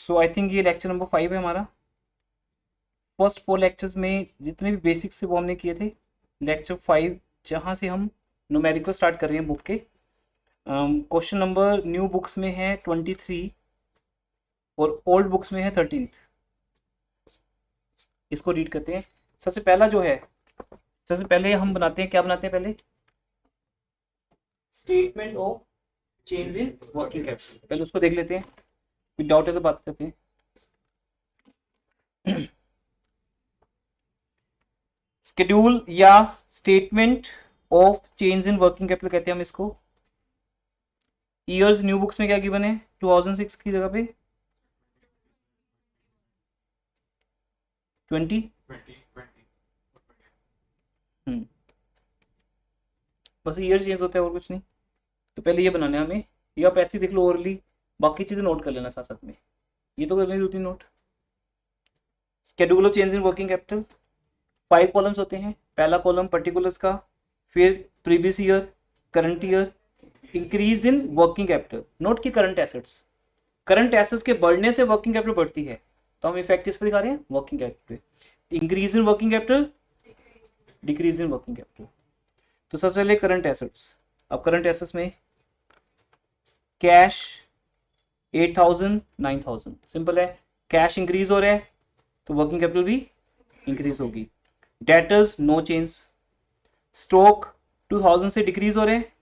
So I think ये lecture number 5 है हमारा। फर्स्ट 4 लेक्चर्स में जितने भी बेसिक्स थे वो हमने किए थे। लेक्चर 5 जहाँ से हम न्यूमेरिकल स्टार्ट कर रहे हैं बुक के। क्वेश्चन नंबर न्यू बुक्स में है 23 और ओल्ड बुक्स में है 13। इसको रीड करते हैं। सबसे पहला जो है, सबसे पहले हम बनाते हैं, क्या बनाते हैं पहले? Statement of change in working capital. पहले उसको देख लेते हैं, कोई डाउट है तो बात करते हैं। शेड्यूल या statement of change in working capital कहते हैं हम इसको। ईयर्स न्यू बुक्स में क्या गिवन है 2006 की जगह पे 20। बस ईयर चेंज होता है और कुछ नहीं। तो पहले ये बनाना है हमें, या आप ऐसे ही देख लो ओरली, बाकी चीजें नोट कर लेना साथ साथ में। ये तो कर लेंगे 2-3 note. Schedule of change in working capital 5 columns होते हैं। पहला कॉलम पर्टिकुलर्स का, फिर previous year, current year, increase in working capital. Note की करंट एसेट्स, करंट एसेट्स के बढ़ने से वर्किंग कैपिटल बढ़ती है, तो हम इफेक्ट किस पे दिखा रहे हैं? वर्किंग कैपिटल पे। Increase in working capital, decrease in working capital. तो सबसे पहले करंट एसेट्स। अब करंट एसेट्स में कैश 8,000 9,000, सिंपल है। कैश इंक्रीज हो रहा है तो वर्किंग कैपिटल भी इंक्रीज होगी। Debtors no change. स्टॉक 2,000 से डिक्रीज हो रहे हैं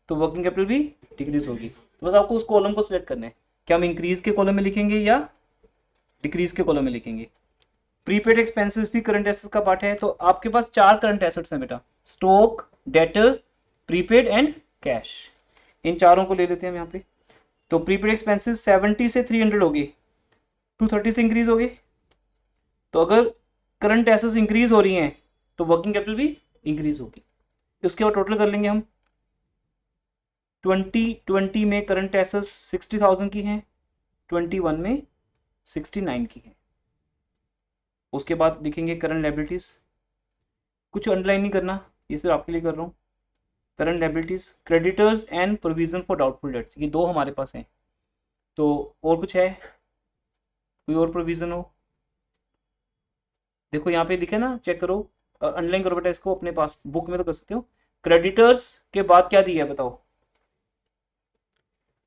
तो वर्किंग कैपिटल भी डिक्रीज होगी। तो बस आपको उस कॉलम को सिलेक्ट करना है, क्या हम इंक्रीज के कॉलम में लिखेंगे या डिक्रीज के कॉलम में लिखेंगे। प्रीपेड एक्सपेंसेस भी करंट एसेट्स का पार्ट है। तो आपके पास 4 करंट एसेट्स हैं बेटा, stock, debtor, prepaid and cash. इन चारों को ले लेते हैं हम यहाँ पे। तो प्रीपेड एक्सपेंसेस 70 से 300 हो गए, 230 से इंक्रीज हो गए। तो अगर करंट एसेट्स इंक्रीज हो रही हैं तो वर्किंग कैपिटल भी इंक्रीज होगी। उसके बाद टोटल कर लेंगे हम। 2020 में करंट एसेट्स 60,000 की हैं, 21 में 69 की हैं। उसके बाद लिखेंगे करंट लायबिलिटीज। कुछ अंडरलाइन नहीं करना, ये सिर्फ आपके लिए कर रहा हूँ। Current liabilities, creditors and provision for doubtful dates, ये 2 हमारे पास हैं। तो और कुछ है, कोई और प्रोविजन हो? देखो यहाँ पे लिखे ना, चेक करो, अंडरलाइन करो बेटा इसको, अपने पास बुक में तो कर सकते हो। क्रेडिटर्स के बाद क्या दिया है बताओ?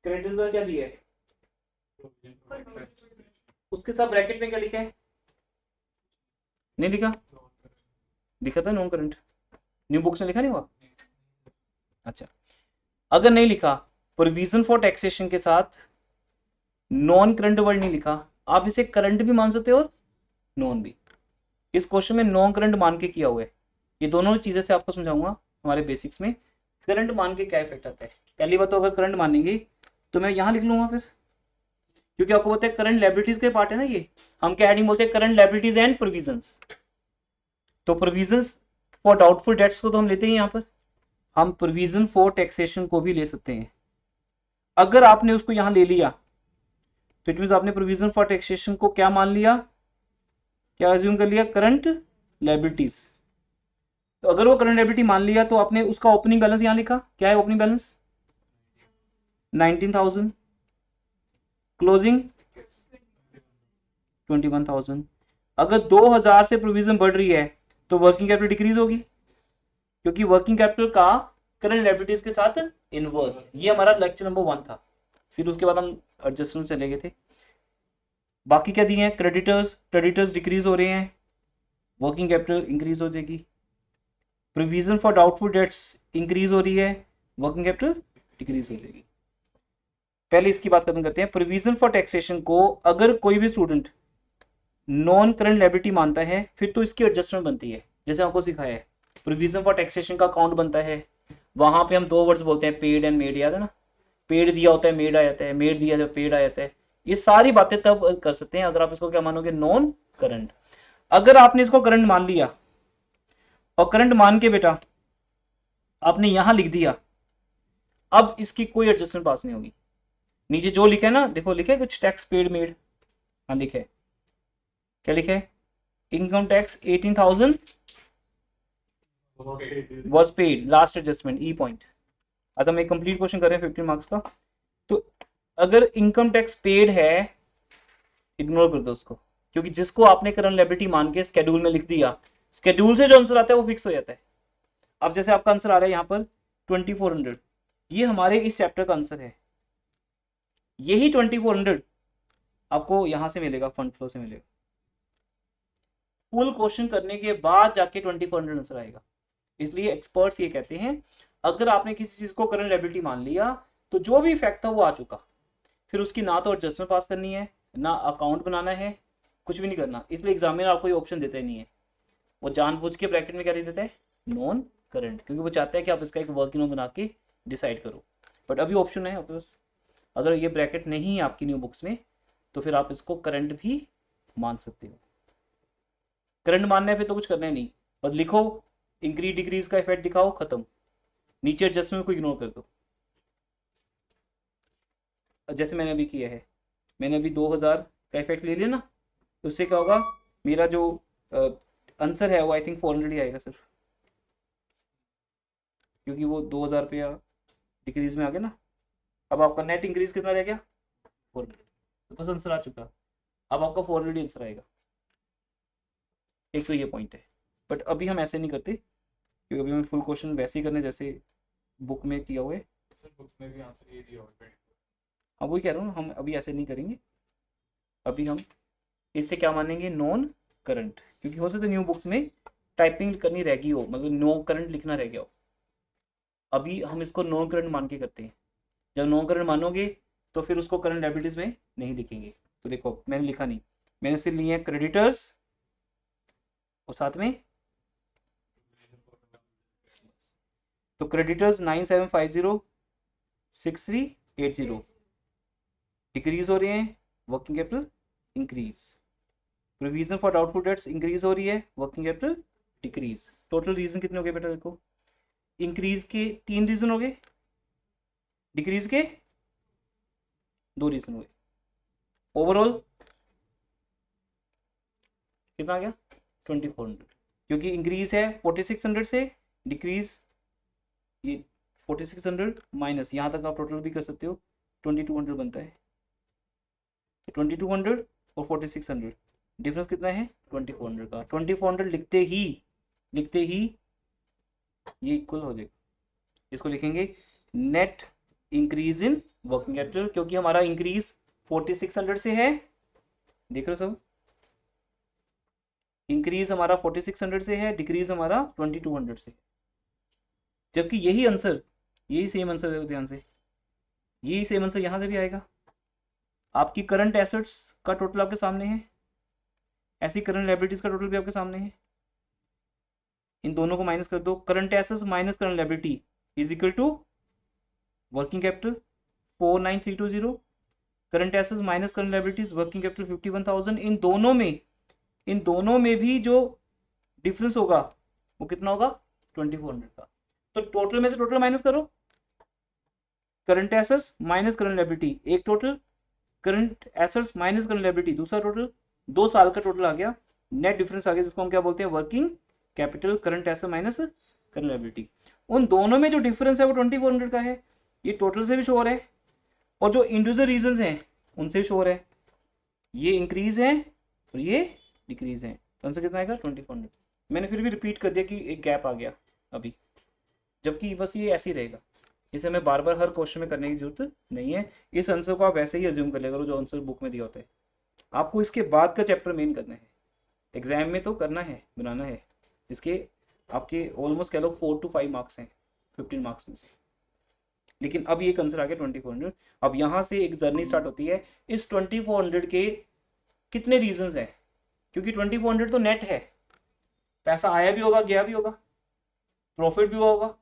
क्रेडिटर्स का क्या दिया है? उसके साथ ब्रैकेट में क्या लिखा है? नहीं लिखा? लिखा था नॉन करंट, न्यू बुक्स में लिखा नहीं हुआ? अच्छा, अगर नहीं लिखा, प्रोविजन फॉर टैक्सेशन के साथ नॉन करंट वर्ड नहीं लिखा, आप इसे करंट भी मान सकते हो और नॉन भी। इस क्वेश्चन में नॉन करंट मान के किया हुआ है। ये दोनों चीजें से आपको समझाऊंगा हमारे बेसिक्स में करंट मान के क्या इफेक्ट आता है। पहली बात तो अगर करंट मानेंगे तो मैं यहां लिख लूंगा फिर, क्योंकि आपको पता है करंट लायबिलिटीज के पार्ट है ना ये। हम क्या हेडिंग बोलते हैं? Current liabilities and provisions. तो प्रोविजंस फॉर डाउटफुल डेट्स को तो हम लेते ही, यहां पर हम प्रोविजन फॉर टैक्सेशन को भी ले सकते हैं। अगर आपने उसको यहां ले लिया तो इट मीन आपने प्रोविजन फॉर टैक्सेशन को क्या मान लिया, क्या अज्यूम कर लिया? Current liabilities. तो अगर वो करंट लायबिलिटी मान लिया तो आपने उसका ओपनिंग बैलेंस यहां लिखा, क्या है ओपनिंग बैलेंस? 19,000, क्लोजिंग 21,000। अगर 2,000 से प्रोविजन बढ़ रही है तो वर्किंग कैपिटल डिक्रीज होगी, क्योंकि वर्किंग कैपिटल का करंट लायबिलिटीज के साथ इनवर्स। ये हमारा लेक्चर नंबर 1 था। फिर उसके बाद हम एडजस्टमेंट चले गए थे। बाकी क्या दिए हैं? क्रेडिटर्स, क्रेडिटर्स डिक्रीज हो रहे हैं, वर्किंग कैपिटल इंक्रीज हो जाएगी। Provision for doubtful debts increase हो रही है, वर्किंग कैपिटल डिक्रीज हो जाएगी। पहले इसकी बात खत्म करते हैं। प्रोविजन फॉर टैक्सेशन को अगर कोई भी स्टूडेंट नॉन करंट लायबिलिटी मानता है फिर तो इसकी एडजस्टमेंट बनती है, जैसे आपको सिखाया है। प्रोविजन फॉर टैक्सेशन का अकाउंट बनता है, वहां पे हम 2 वर्ड्स बोलते हैं, पेड एंड मेड, याद है ना? पेड दिया होता है, मेड आ जाता है, मेड दिया तो पेड आ जाता है। ये सारी बातें तब कर सकते हैं अगर आप इसको क्या मानोगे? Non current. अगर आपने इसको करंट मान लिया और करंट मान के बेटा आपने यहां लिख दिया, अब इसकी कोई एडजस्टमेंट पास नहीं होगी। नीचे जो लिखा है ना, देखो लिखा है कुछ, टैक्स पेड मेड। हाँ लिखा है, क्या लिखा है? Income tax 18,000 was paid, last adjustment E point. अच्छा, हम एक कंप्लीट क्वेश्चन कर रहे हैं 15 मार्क्स का। तो अगर इनकम टैक्स पेड है इग्नोर कर दो उसको, क्योंकि जिसको आपने करंट लायबिलिटी मान के स्केड्यूल में लिख दिया, स्केड्यूल से जो आंसर आता है वो फिक्स हो जाता है। अब जैसे आपका आंसर आ रहा है यहाँ पर 2400, ये हमारे इस चैप्टर का आंसर है। यही 2400 आपको यहां से मिलेगा, फंड फ्लो से मिलेगा। फुल क्वेश्चन करने के बाद जाके 2400 आंसर आएगा। इसलिए एक्सपर्ट्स ये कहते हैं अगर आपने किसी चीज को करंट लायबिलिटी मान लिया तो जो भी इफेक्ट था वो आ चुका, फिर उसकी ना तो एडजस्टमेंट पास करनी है, ना अकाउंट बनाना है, कुछ भी नहीं करना। इसलिए एग्जामिनर आपको ये ऑप्शन देता ही नहीं है, वो जानबूझ के ब्रैकेट में क्या लिख देता है, नॉन करंट, क्योंकि वो चाहता है कि आप इसका एक वर्किंग नोट बना के डिसाइड करो। बट अभी ऑप्शन है आपके पास, अगर ये ब्रैकेट नहीं है आपकी न्यू बुक्स में तो फिर आप इसको करंट भी मान सकते हो। करंट मानना है फिर तो कुछ करना ही नहीं, बस लिखो इंक्रीज डिक्रीज का इफेक्ट दिखाओ, खत्म। नीचे एडजस्टमेंट को इग्नोर कर दो, जैसे मैंने अभी किया है। मैंने अभी 2000 का इफेक्ट ले लिया ना, तो उससे क्या होगा, मेरा जो आंसर है वो आई थिंक 400 ही आएगा सिर्फ, क्योंकि वो 2000 रुपया डिक्रीज में आ गया ना। अब आपका नेट इंक्रीज कितना रह गया, 400, तो बस आंसर आ चुका। अब आपका 400 आंसर आएगा। एक तो ये पॉइंट है, बट अभी हम ऐसे नहीं करते, क्योंकि अभी हम फुल क्वेश्चन वैसे ही करने जैसे बुक में किया हुआ है। बुक में भी आंसर ये दिया हुआ है। हाँ वही कह रहा हूँ, हम अभी ऐसे नहीं करेंगे। अभी हम इससे क्या मानेंगे, नॉन करंट, क्योंकि हो सकता है न्यू बुक्स में टाइपिंग करनी रह गई हो, मतलब नो करंट लिखना रह गया हो। अभी हम इसको नॉन करंट मान के करते हैं। जब नॉन करंट मानोगे तो फिर उसको करंट लायबिलिटीज में नहीं लिखेंगे। तो देखो मैंने लिखा नहीं, मैंने सिर्फ लिए हैं क्रेडिटर्स और साथ में, तो क्रेडिटर्स 97506380 डिक्रीज हो रहे हैं, working capital increase. Provision for doubtful debts increase हो रही है, working capital decrease. Total reason कितने हो गए बेटा, देखो इंक्रीज के 3 रीजन हो गए, डिक्रीज के 2 रीजन हो गए। ओवरऑल कितना आ गया, 2400, क्योंकि इंक्रीज है 4600 से, डिक्रीज ये 4600 माइनस, यहाँ तक आप टोटल भी कर सकते हो, 2200 बनता है। तो 2200 और 4600 डिफरेंस कितना है, 2400 का। 2400 लिखते ही ये इक्वल हो जाएगा, इसको लिखेंगे net increase in working capital, क्योंकि हमारा इंक्रीज 4600 से है, देख रहे हो सब, इंक्रीज हमारा 4600 से है, डिक्रीज हमारा 2200 से। जबकि यही आंसर, यही सेम आंसर है, ध्यान से यही सेम आंसर यहां से भी आएगा। आपकी करंट एसेट्स का टोटल आपके सामने है, ऐसी करंट लायबिलिटीज का टोटल भी आपके सामने है। इन दोनों को माइनस कर दो, current assets minus current liability is equal to working capital 49320, current assets minus current liabilities working capital 51000। इन दोनों में भी जो डिफरेंस होगा वो कितना होगा, 2400 का। तो टोटल में से टोटल माइनस करो, current assets minus current liability एक total, current assets minus current liability दूसरा टोटल, 2 साल का टोटल आ गया, नेट डिफरेंस आ गया, जिसको हम क्या बोलते हैं, working capital current asset minus current liability. उन दोनों में जो डिफरेंस है वो 2400 का है, ये टोटल से भी शोर है, और जो इंडिविजुअल रीजन हैं उनसे भी शोर है, ये इंक्रीज है और ये डिक्रीज है। तो आंसर कितना आएगा, 2400। मैंने फिर भी रिपीट कर दिया कि एक गैप आ गया अभी, जबकि बस ये ऐसे ही रहेगा, इसे हमें बार बार हर क्वेश्चन में करने की जरूरत नहीं है। इस आंसर को आप वैसे ही अज्यूम कर लिया करो जो आंसर बुक में दिया होता है। आपको इसके बाद का चैप्टर मेन करना है, एग्जाम में तो करना है, बनाना है। इसके आपके ऑलमोस्ट कह लो 4 to 5 मार्क्स हैं 15 मार्क्स में से, लेकिन अब ये आंसर आ गया 2400। अब यहाँ से एक जर्नी स्टार्ट होती है, इस 2400 के कितने रीजंस हैं, क्योंकि 2400 तो नेट है, पैसा आया भी होगा गया भी होगा, प्रॉफिट भी हुआ होगा,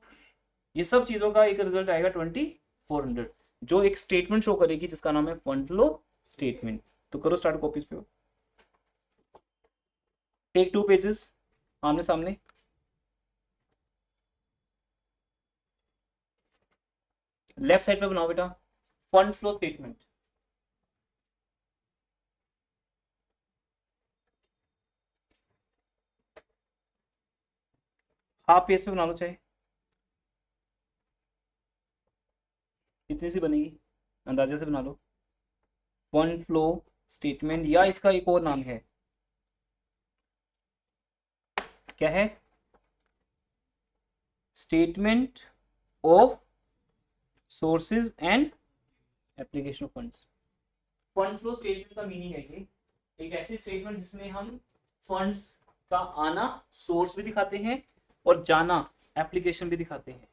ये सब चीजों का एक रिजल्ट आएगा 2400, जो एक स्टेटमेंट शो करेगी जिसका नाम है फंड फ्लो स्टेटमेंट। तो करो स्टार्ट कॉपीज पे, टेक 2 पेजेस आमने सामने, लेफ्ट साइड पे बनाओ बेटा fund flow statement. Half page पे बना लो, चाहे इतनी सी बनेगी, अंदाजे से बना लो। फंड फ्लो स्टेटमेंट, या इसका एक और नाम है, क्या है, statement of sources and application of funds. Fund flow statement का मीनिंग है ये एक ऐसी स्टेटमेंट जिसमें हम फंड्स का आना, सोर्स भी दिखाते हैं, और जाना, एप्लीकेशन भी दिखाते हैं।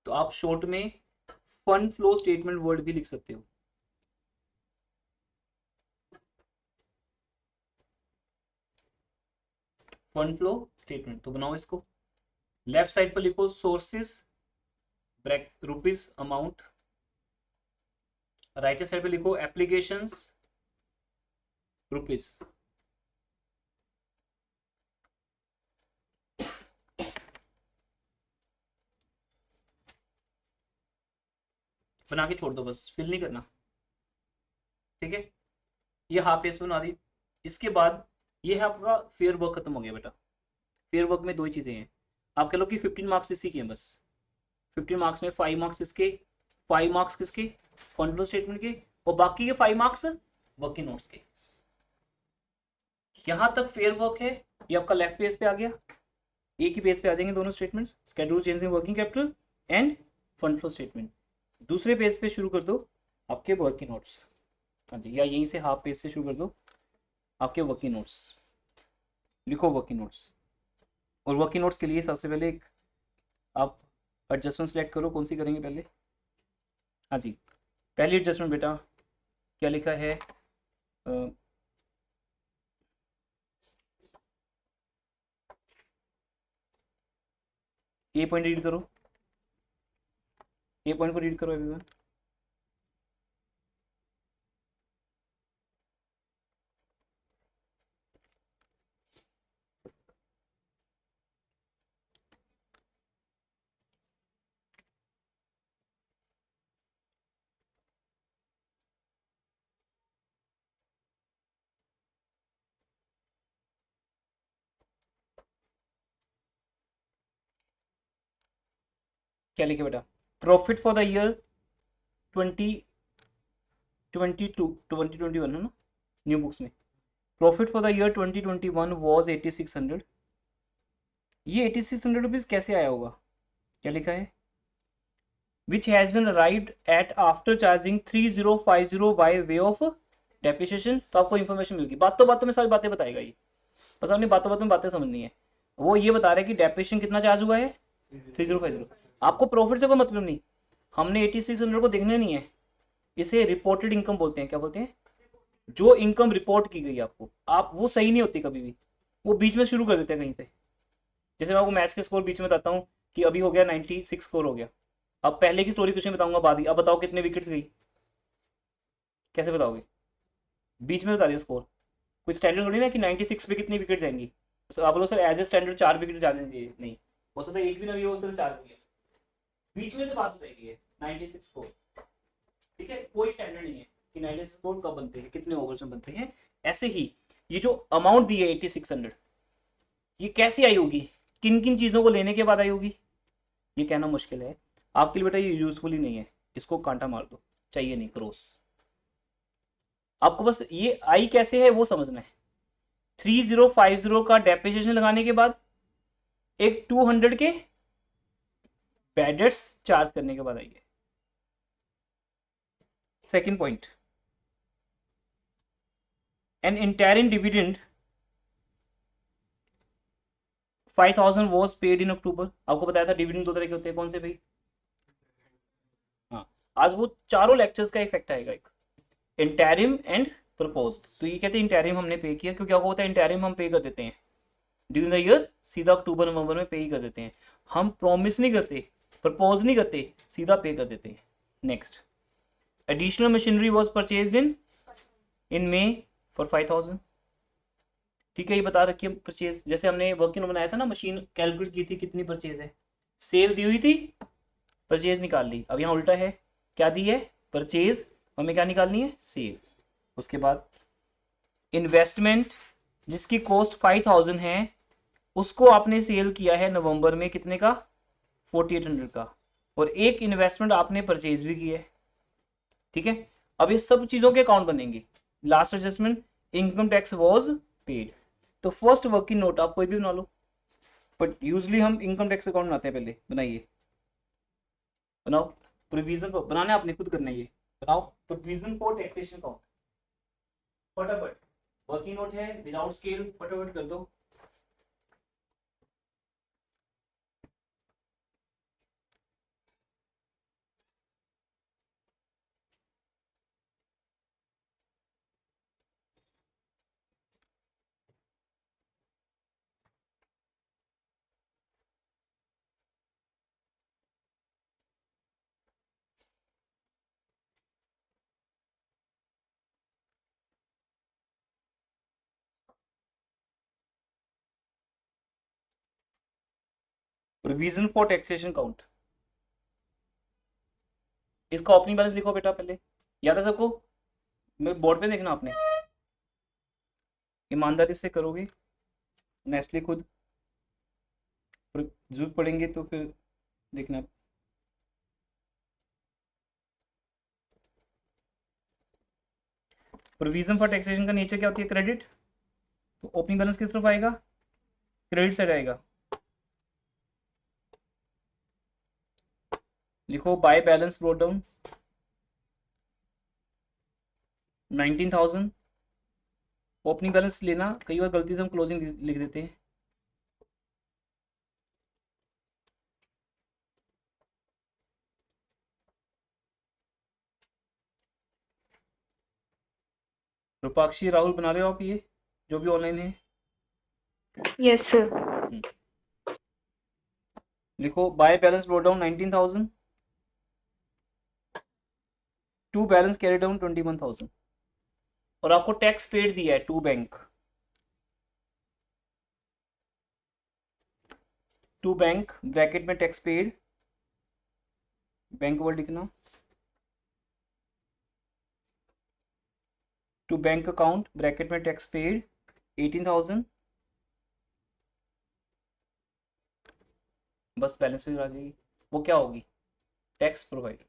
तो आप शॉर्ट में फंड फ्लो स्टेटमेंट वर्ड भी लिख सकते हो। फंड फ्लो स्टेटमेंट, तो बनाओ इसको। लेफ्ट साइड पर लिखो sources bracket rupees amount, right side पे लिखो एप्लीकेशंस रुपीज। बना के छोड़ दो, बस फिल नहीं करना, ठीक है। ये हाफ पेज बना दी। इसके बाद ये है आपका फेयर वर्क खत्म हो गया बेटा। फेयर वर्क में दो ही चीजें हैं, आप कह लो कि 15 मार्क्स इसी के हैं बस। 15 मार्क्स में 5 मार्क्स इसके, 5 मार्क्स किसके, फंड फ्लो स्टेटमेंट के, और बाकी के 5 मार्क्स वर्किंग नोट्स के। यहां तक फेयर वर्क है, ये आपका लेफ्ट पेज पे आ गया। एक ही पेज पे आ जाएंगे दोनों statement, schedule change in working capital end fund flow statement. दूसरे पेज पे शुरू कर दो आपके वर्किंग नोट्स, हाँ जी, या यहीं से हाफ पेज से शुरू कर दो आपके वर्किंग नोट्स। लिखो वर्किंग नोट्स, और वर्किंग नोट्स के लिए सबसे पहले एक आप एडजस्टमेंट सेलेक्ट करो, कौन सी करेंगे पहले। हाँ जी, पहली एडजस्टमेंट बेटा क्या लिखा है, ए पॉइंट रीड करो, ए पॉइंट को रीड करो एवरीवन। क्या लिखे बेटा, प्रॉफिट फॉर द ईयर 2021 है ना, न्यू बुक्स में profit for the year 2021 was 8600। ये 8600 रुपीज कैसे आया होगा, क्या लिखा है, which has been arrived at after charging 3050 by way of depreciation. तो आपको इन्फॉर्मेशन मिलेगी, बातों बातों में सारी बातें बताएगा ये, बस आपने बातों बातों में बातें समझनी है। वो ये बता रहा है कि डेप्रिसिएशन कितना चार्ज हुआ है, 3050। आपको प्रॉफिट से कोई मतलब नहीं, हमने 8600 को देखना नहीं है, इसे रिपोर्टेड इनकम बोलते हैं। क्या बोलते हैं, जो इनकम रिपोर्ट की गई आपको, आप वो सही नहीं होती कभी भी, वो बीच में शुरू कर देते हैं कहीं पे। जैसे मैं आपको मैच के स्कोर बीच में बताता हूँ कि अभी हो गया 96 स्कोर हो गया, अब पहले की स्टोरी कुछ नहीं बताऊंगा बाद ही, अब बताओ कितने विकेट्स गई, कैसे बताओगे, बीच में बता दिया स्कोर। कोई स्टैंडर्ड थोड़ी ना कि 96 पे कितनी विकेट जाएंगी, तो आप लोग sir as a standard 4 wicket जाने चाहिए, नहीं हो सकता एक भी ना हो सकता 4 विकेट, बीच में से बात बताएगी ये 96 स्कोर, ठीक है। कोई स्टैंडर्ड नहीं है कि 96 स्कोर कब बनते हैं, कितने ओवर्स में बनते हैं। ऐसे ही ये जो अमाउंट दी है 8600, ये कैसे आई होगी, किन किन चीजों को लेने के बाद आई होगी, ये कहना मुश्किल है आपके लिए बेटा, ये यूजफुल ही नहीं है, इसको कांटा मार दो, चाहिए नहीं क्रॉस। आपको बस ये आई कैसे है वो समझना है। 3050 का डेप्रिसिएशन लगाने के बाद एक 200 के बैड डेट्स चार्ज करने के बाद आई है। Second point, an interim dividend 5000 was paid in October. आपको बताया था डिविडेंड दो तरह के होते हैं, कौन से भाई, हाँ, आज वो चारों लेक्चर्स का इफेक्ट आएगा, एक इंटरिम एंड प्रपोज्ड। तो ये कहते हैं इंटरिम हमने पे किया, क्योंकि क्या होता है इंटरिम हम पे कर देते हैं ड्यूरिंग द ईयर, सीधा अक्टूबर नवंबर में पे ही कर देते हैं, हम प्रॉमिस नहीं करते, प्रपोज नहीं करते, सीधा पे कर देते हैं। Next, additional machinery was purchased in may for 5000। ठीक है, ये बता रखी है परचेज, जैसे हमने वर्किंग बनाया था ना, मशीन कैलकुलेट की थी कितनी परचेज है, सेल दी हुई थी, परचेज निकाल ली। अब यहाँ उल्टा है, क्या दी है परचेज, हमें क्या निकालनी है सेल। उसके बाद इन्वेस्टमेंट जिसकी कॉस्ट 5000 है, उसको आपने सेल किया है नवंबर में कितने का, 4800 का, और एक इन्वेस्टमेंट आपने परचेज भी की है, ठीक है। अब ये सब चीजों के अकाउंट बनेंगे। Last adjustment income tax was paid. तो फर्स्ट वर्किंग नोट आप कोई भी बना लो, बट यूजली हम इनकम टैक्स अकाउंट बनाते हैं। पहले बनाइए, बनाओ। प्रोविजन बनाना है आपने, खुद करना है ये। बनाओ प्रोविजन फॉर टैक्सेशन अकाउंट, फटाफट। वर्किंग नोट है विदाउट स्केल, फटाफट कर दो। प्रोविजन फॉर टैक्सेशन अकाउंट, इसका ओपनिंग बैलेंस लिखो बेटा पहले। याद है सबको? मैं बोर्ड पे देखना आपने, ईमानदारी से करोगे, नेस्टली खुद जरूरत पड़ेंगे तो फिर देखना। प्रोविजन फॉर टैक्सेशन का नीचे क्या होती है? क्रेडिट। तो ओपनिंग बैलेंस किस तरफ आएगा? क्रेडिट साइड आएगा। लिखो by balance brought down 19,000। Opening balance लेना, कई बार गलती से हम क्लोजिंग लिख देते हैं। रूपाक्षी राहुल बना रहे हो आप ये, जो भी ऑनलाइन है? Yes sir. लिखो by balance brought down 19,000 to balance carry down 21,000। और आपको टैक्स पेड दिया है to bank, to bank bracket में टैक्स पेड, बैंक वर्ड लिखना, टू बैंक अकाउंट ब्रैकेट में टैक्स पेड 18,000। बस बैलेंस पे आ जाएगी। वो क्या होगी? Tax provide.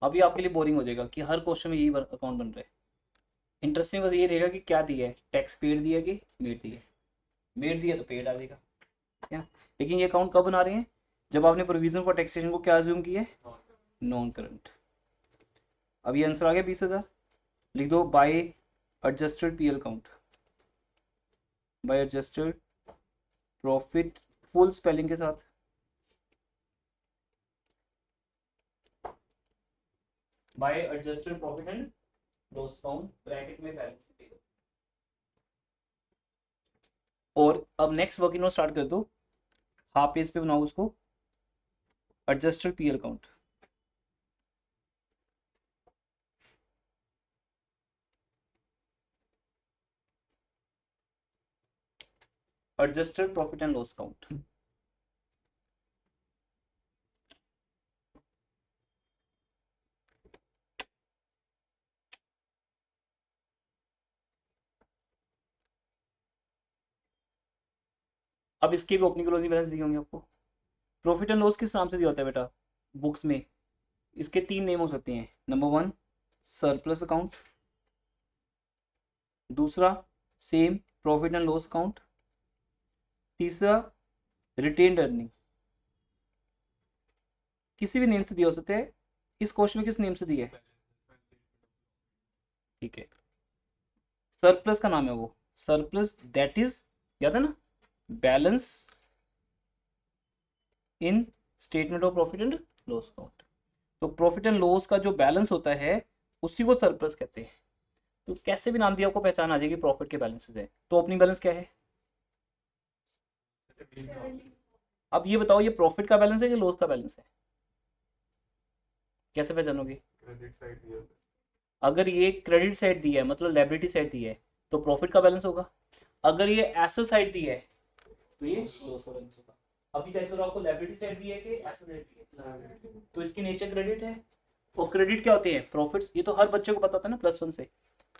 अभी आपके लिए बोरिंग हो जाएगा कि हर क्वेश्चन में यही अकाउंट बन रहा है। इंटरेस्टिंग बस ये रहेगा कि क्या दिया है, टैक्स पेड दिया कि मेड दिया। मेड दिया तो पेड आ जाएगा, क्या? लेकिन ये अकाउंट कब बना रहे हैं? जब आपने प्रोविजन फॉर टैक्सेशन को क्या अज्यूम किया है? Non current. अब ये आंसर आ गया 20,000। लिख दो by adjusted PL account, by adjusted profit full spelling के साथ। By adjusted profit and loss account bracket में बैलेंस। और अब नेक्स्ट वर्किंग नोट स्टार्ट कर दो, हाफ पेज पे बनाओ उसको। Adjusted PL account, adjusted profit and loss account. अब इसके भी ओपनिंग क्लोजिंग बैलेंस दिए होंगे आपको। प्रॉफिट एंड लॉस किस नाम से दिया होता है बेटा बुक्स में? इसके 3 नेम हो सकते हैं। नंबर 1 सरप्लस अकाउंट, दूसरा same profit and loss account, तीसरा रिटेन्ड अर्निंग। किसी भी नेम से दिया हो सकता है। इस क्वेश्चन में किस नेम से दिया है? ठीक है, सरप्लस का नाम है वो, सरप्लस दैट इज, याद है ना, balance in statement of profit and loss account. तो प्रॉफिट एंड लॉस का जो बैलेंस होता है उसी को सरप्लस कहते हैं। तो कैसे भी नाम दिया आपको पहचान आ जाएगी प्रॉफिट के बैलेंस से। तो ओपनिंग बैलेंस क्या है? अब ये बताओ, ये प्रॉफिट का बैलेंस है कि लॉस का बैलेंस है? कैसे पहचानोगे? क्रेडिट साइड दिया है। अगर ये क्रेडिट साइड दी है मतलब लायबिलिटी साइड दी है तो प्रॉफिट का बैलेंस होगा। अगर ये एसेट साइड दी है तो ये लॉस का बैलेंस होगा। अभी चेक करो आपको लायबिलिटी साइड दी है कि एसेट साइड दी है। तो इसकी नीचे क्रेडिट है। और क्रेडिट क्या होते हैं? प्रॉफिट्स। ये तो हर बच्चे को पता था ना +1 से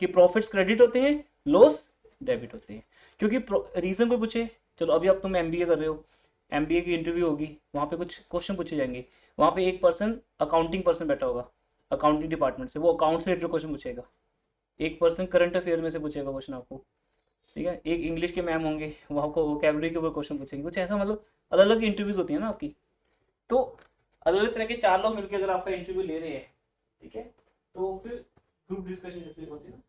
कि प्रॉफिट्स क्रेडिट होते हैं, लॉस डेबिट होते हैं। क्योंकि रीजन कोई पूछे, चलो अभी अब तुम एमबीए कर रहे हो, एमबीए की इंटरव्यू होगी, वहां पे कुछ क्वेश्चन पूछे जाएंगे, वहां पे एक पर्सन अकाउंटिंग पर्सन बैठा होगा, अकाउंटिंग डिपार्टमेंट से, वो अकाउंट से रिलेटेड क्वेश्चन पूछेगा। एक पर्सन करंट अफेयर में से पूछेगा क्वेश्चन आपको, ठीक है। एक इंग्लिश के मैम होंगे, वो आपको वोकैबुलरी के ऊपर क्वेश्चन पूछेंगे, कुछ ऐसा, मतलब अलग अलग इंटरव्यूज होती है ना आपकी। तो अलग अलग तरह के 4 लोग मिलकर अगर आपका इंटरव्यू ले रहे हैं, ठीक है, तो फिर ग्रुप डिस्कशन जैसे होती है ना,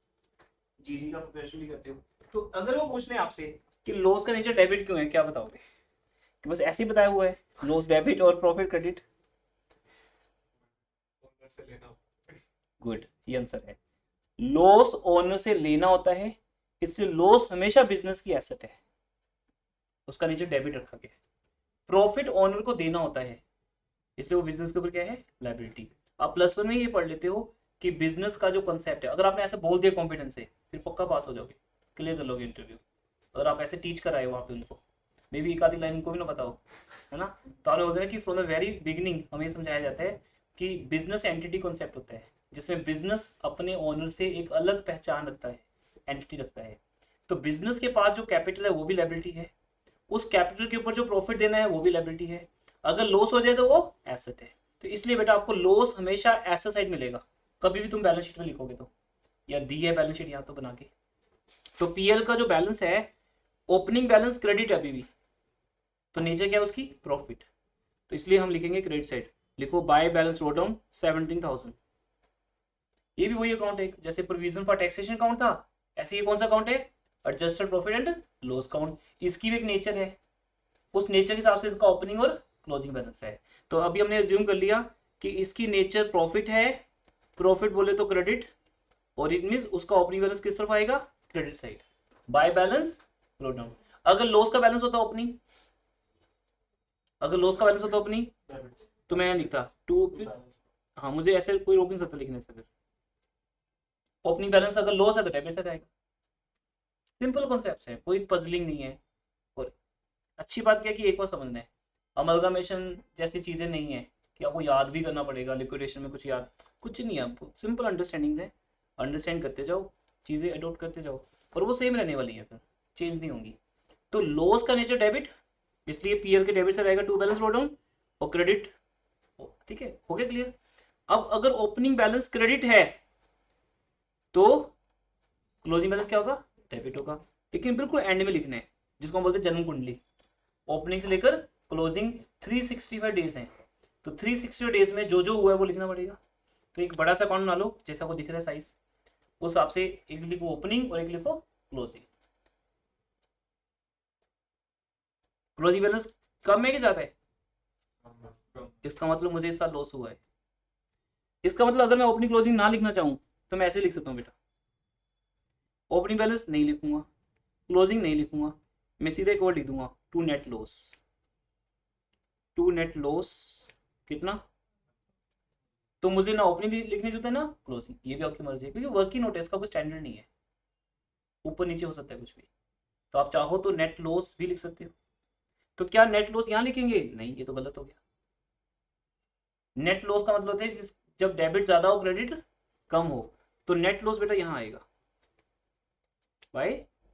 जीडी का प्रिपरेशन भी करते हो, तो अगर वो पूछ रहे हैं आपसे कि लॉस का नेचर डेबिट क्यों है, क्या बताओगे? कि बस ऐसे ही बताया हुआ है, लॉस डेबिट और प्रॉफिट क्रेडिट। ओनर से लेना। गुड, ये आंसर है। लॉस ओनर से लेना होता है, इसलिए लॉस हमेशा बिजनेस की एसेट है, उसका नीचे डेबिट रखा गया है। प्रॉफिट ओनर को देना होता है, इसलिए वो बिजनेस के ऊपर क्या है, लायबिलिटी। आप +1 में ये पढ़ लेते हो कि बिजनेस का जो कंसेप्ट है, अगर आपने ऐसे बोल दिया कॉन्फिडेंस से, फिर पक्का पास हो जाओगे, क्लियर कर लोगे इंटरव्यू। अगर आप ऐसे टीच कर आए हो वहाँ पे उनको, मे बी एक आधी लाइन उनको भी ना पता हो, है ना। तो आपने बोलते हैं कि फ्रॉम द वेरी बिगिनिंग हमें समझाया जाता है कि बिजनेस एंटिटी कॉन्सेप्ट होता है, जिसमें बिजनेस अपने ओनर से एक अलग पहचान रखता है, एंटिटी रखता है। तो बिजनेस के पास जो कैपिटल है वो भी लायबिलिटी है, उस कैपिटल के ऊपर जो प्रॉफिट देना है वो भी लायबिलिटी है। अगर लॉस हो जाए तो वो एसेट है। तो इसलिए बेटा आपको लॉस हमेशा एसेट साइड मिलेगा, कभी भी तुम बैलेंस शीट में लिखोगे तो, या दी है बैलेंस शीट यहाँ तो बना के। तो पीएल का जो बैलेंस है, ओपनिंग बैलेंस क्रेडिट अभी भी, तो नीचे क्या है उसकी, प्रॉफिट। तो इसलिए हम लिखेंगे क्रेडिट साइड, लिखो बाय बैलेंस रो डाउन 17,000। ये भी वही अकाउंट है जैसे प्रोविजन फॉर टैक्सेशन अकाउंट था, ऐसे ये कौन सा अकाउंट है, adjusted profit and loss account. इसकी भी एक नेचर है, उस नेचर के हिसाब से इसका ओपनिंग और क्लोजिंग बैलेंस है। तो अभी हमने अज्यूम कर लिया कि इसकी नेचर प्रॉफिट है, प्रॉफिट बोले तो क्रेडिट, और इट मींस उसका ओपनिंग बैलेंस किस तरफ आएगा, क्रेडिट साइड, बाय बैलेंस रो डाउन। अगर लॉस का बैलेंस होता ओपनिंग, अगर लॉस का बैलेंस होता ओपनिंग, तो मैं लिखता टू, हाँ मुझे ऐसे कोई रोक नहीं सकता लिखने से। फिर ओपनिंग बैलेंस अगर लॉस है तो डेबिट साइड आएगा। सिंपल कॉन्सेप्ट है, कोई पजलिंग नहीं है। और अच्छी बात क्या है कि एक बार समझना है, अमलगामेशन जैसी चीजें नहीं है कि आपको याद भी करना पड़ेगा, लिक्विडेशन में कुछ याद, कुछ नहीं है। आपको सिंपल अंडरस्टैंडिंग है, अंडरस्टैंड करते जाओ, चीजें अडोप्ट करते जाओ, और वो सेम रहने वाली है, फिर चेंज नहीं होंगी। तो लॉस का नेचर डेबिट, इसलिए पीएल के डेबिट से रहेगा टू बैलेंस रो डाउन, और क्रेडिट, ठीक है, हो गया क्लियर। अब अगर ओपनिंग बैलेंस क्रेडिट है तो क्लोजिंग बैलेंस क्या होगा, डेबिट होगा। लेकिन बिल्कुल एंड में लिखना है, जिसको हम बोलते हैं जन्म कुंडली, ओपनिंग से लेकर क्लोजिंग 365 डेज हैं, तो 360 डेज में जो जो हुआ है वो लिखना पड़ेगा। तो एक बड़ा सा अकाउंट बना लो जैसा आपको दिख रहा है साइज, उस हिसाब से एक लिखो ओपनिंग और एक लिखो क्लोजिंग। क्लोजिंग बैलेंस कम है कि ज्यादा है, इसका मतलब मुझे इस साल लॉस हुआ है। इसका मतलब अगर मैं ओपनिंग क्लोजिंग ना लिखना चाहूं तो मैं ऐसे लिख सकता हूँ बेटा, ओपनिंग बैलेंस नहीं लिखूंगा, क्लोजिंग नहीं लिखूंगा, मैं सीधे एक वर्ड लिख दूंगा, to net loss. To net loss कितना, तो मुझे ना ओपनिंग लिखने जो है ना क्लोजिंग, ये भी आपकी मर्जी है, क्योंकि वर्किंग नोट है, इसका कोई स्टैंडर्ड नहीं है, ऊपर नीचे हो सकता है कुछ भी। तो आप चाहो तो नेट लॉस भी लिख सकते हो। तो क्या नेट लॉस यहाँ लिखेंगे, नहीं, ये तो गलत हो गया। नेट लॉस का मतलब होता है जब डेबिट ज्यादा हो क्रेडिट कम हो, तो नेट लॉस बेटा यहाँ आएगा बाय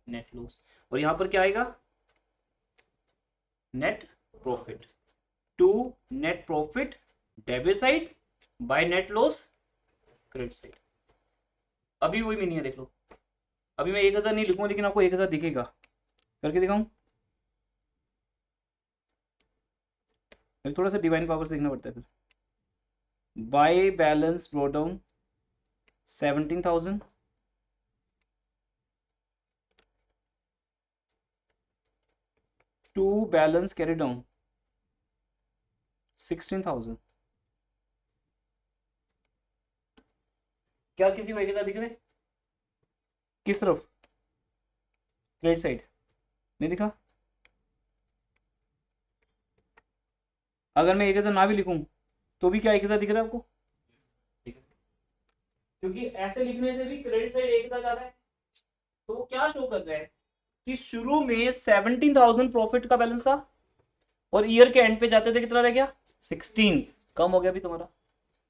नेट लॉस, और यहां पर क्या आएगा, net profit, to net profit debit side by net loss credit side. अभी वही मीनिंग है, देख लो। अभी मैं 1000 नहीं लिखूंगा, लेकिन आपको 1000 दिखेगा, करके दिखाऊं। थोड़ा सा डिवाइन पावर से देखना पड़ता है। फिर by balance brought down 17,000, to balance carry down 16,000। क्या किसी को एक साथ दिख रहे, किस तरफ, क्रेडिट साइड, नहीं दिखा। अगर मैं 1000 ना भी लिखूं तो भी क्या 1000 दिख रहा है आपको, क्योंकि ऐसे लिखने से भी क्रेडिट साइड 1000 जा रहा है। तो वो क्या शो कर रहा है कि शुरू में 17,000 प्रॉफिट का बैलेंस था, और ईयर के एंड पे जाते थे कितना रह गया, 16, कम हो गया भी तुम्हारा।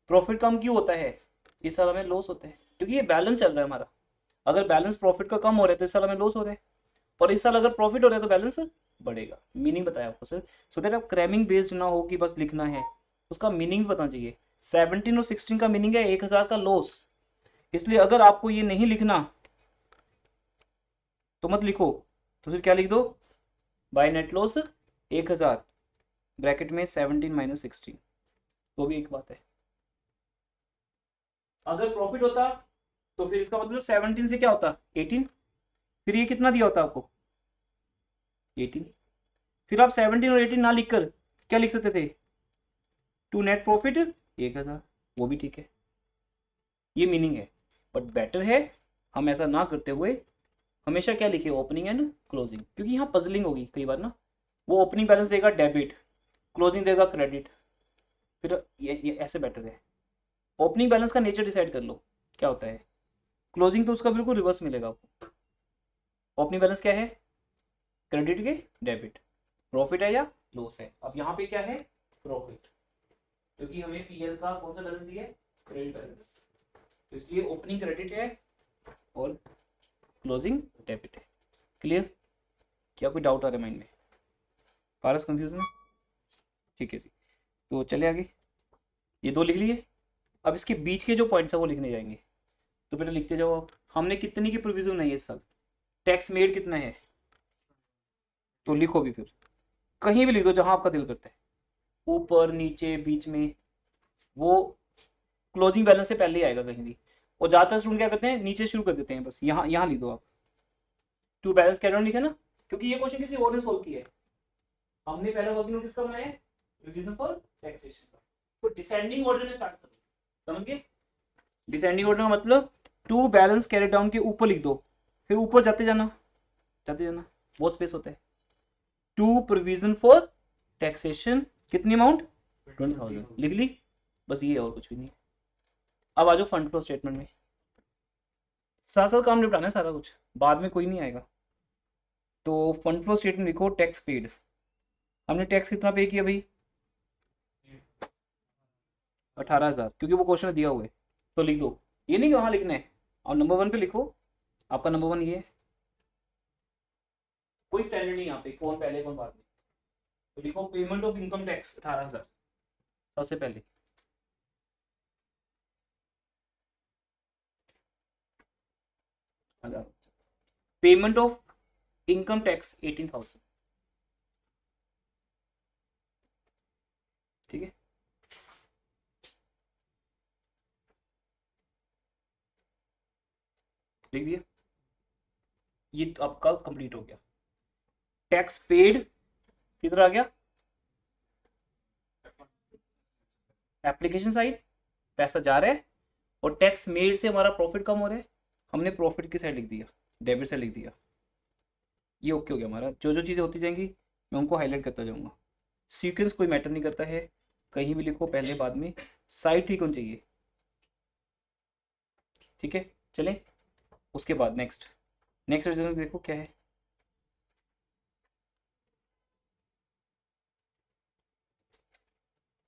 प्रॉफिट कम क्यों होता है, इस साल हमें लॉस होता है, क्योंकि ये बैलेंस चल रहा है हमारा। अगर बैलेंस प्रॉफिट का कम हो रहा है तो इस साल हमें लॉस हो रहा है, और इस साल अगर प्रॉफिट हो रहा है तो बैलेंस बढ़ेगा। मीनिंग बताया आपको सर, सो दैट आप क्रैमिंग बेस्ड ना हो कि बस लिखना है, उसका मीनिंग भी बताना चाहिए। 17 और 16 का मीनिंग है 1000 का लॉस। इसलिए अगर आपको ये नहीं लिखना तो मत लिखो, तो फिर क्या लिख दो, बाय नेट लॉस 1000 ब्रैकेट में 17 माइनस 16, तो भी एक बात है। अगर प्रॉफिट होता तो फिर इसका मतलब 17 से क्या होता 18, फिर ये कितना दिया होता आपको 18, फिर आप 17 और 18 ना लिखकर क्या लिख सकते थे, टू नेट प्रॉफिट 1000, वो भी ठीक है, ये मीनिंग है। बट बेटर है हम ऐसा ना करते हुए हमेशा क्या लिखे, ओपनिंग एंड क्लोजिंग, क्योंकि यहाँ पजलिंग होगी कई बार ना, वो ओपनिंग बैलेंस देगा डेबिट, क्लोजिंग देगा क्रेडिट, फिर ये ऐसे बेटर है। ओपनिंग बैलेंस का नेचर डिसाइड कर लो क्या होता है, क्लोजिंग तो उसका बिल्कुल रिवर्स मिलेगा आपको। ओपनिंग बैलेंस क्या है, क्रेडिट के डेबिट, प्रॉफिट है या लॉस है। अब यहाँ पे क्या है, प्रॉफिट, क्योंकि हमें पीएल का कौन सा बैलेंस दिया है, क्रेडिट बैलेंस, तो इसलिए ओपनिंग क्रेडिट है और क्लोजिंग डेबिट है। क्लियर, क्या कोई डाउट आ रहा है माइंड में, पारस कंफ्यूजन है, ठीक है जी। तो चले आगे, ये दो लिख लिए। अब इसके बीच के जो पॉइंट्स है वो लिखने जाएंगे, तो बेटा लिखते जाओ आप। हमने कितनी की प्रोविजन नहीं है इस साल, टैक्स मेड कितना है, तो लिखो भी, फिर कहीं भी लिख दो जहां आपका दिल करता है, ऊपर नीचे बीच में, वो क्लोजिंग बैलेंस से पहले ही आएगा कहीं भी। और ज्यादातर स्टूडेंट क्या करते हैं, नीचे शुरू कर देते हैं, बस यहाँ यहाँ लिख दो आप, टू बैलेंस कैरी ऑन लिखे ना, क्योंकि ये क्वेश्चन किसी और ने सोल्व किया है, हमने पहले वर्किंग नोट किसका बनाया है, रिवीजन फॉर टैक्सेशन का। तो डिसेंडिंग ऑर्डर में स्टार्ट करो, समझ गए, डिसेंडिंग ऑर्डर का मतलब टू बैलेंस कैरी डाउन के ऊपर लिख दो, फिर ऊपर जाते जाना वो स्पेस होता है। टू प्रोविजन फॉर टैक्सेशन कितनी अमाउंट 20,000 लिख ली, बस ये और कुछ भी नहीं। अब आ जाओ फंड फ्लो स्टेटमेंट में, साथ साथ काम निपटाना है सारा कुछ, बाद में कोई नहीं आएगा। तो फंड फ्लो स्टेटमेंट लिखो, टैक्स पेड, हमने टैक्स कितना पे किया भाई 18,000, क्योंकि वो क्वेश्चन दिया हुआ है, तो लिख दो, ये नहीं वहां लिखना है, और नंबर 1 पे लिखो, आपका नंबर 1 ये है, कोई स्टैंडर्ड नहीं यहाँ पे, कौन पहले कौन बाद में, तो लिखो पेमेंट ऑफ इनकम टैक्स 18,000 सबसे पहले, पेमेंट ऑफ इनकम टैक्स 18,000, ठीक है, लिख दिया, ये तो आपका कंप्लीट हो गया। टैक्स पेड किधर आ गया, एप्लीकेशन साइड पैसा जा रहा है, और टैक्स मेड से हमारा प्रॉफिट कम हो रहा है, हमने प्रॉफिट की साइड लिख दिया, डेबिट साइड लिख दिया, ये ओके हो गया हमारा। जो जो चीज़ें होती जाएंगी मैं उनको हाईलाइट करता जाऊंगा, सीक्वेंस कोई मैटर नहीं करता है, कहीं भी लिखो पहले बाद में, साइड ठीक होनी चाहिए, ठीक है। चले उसके बाद नेक्स्ट रिजल्ट देखो क्या है,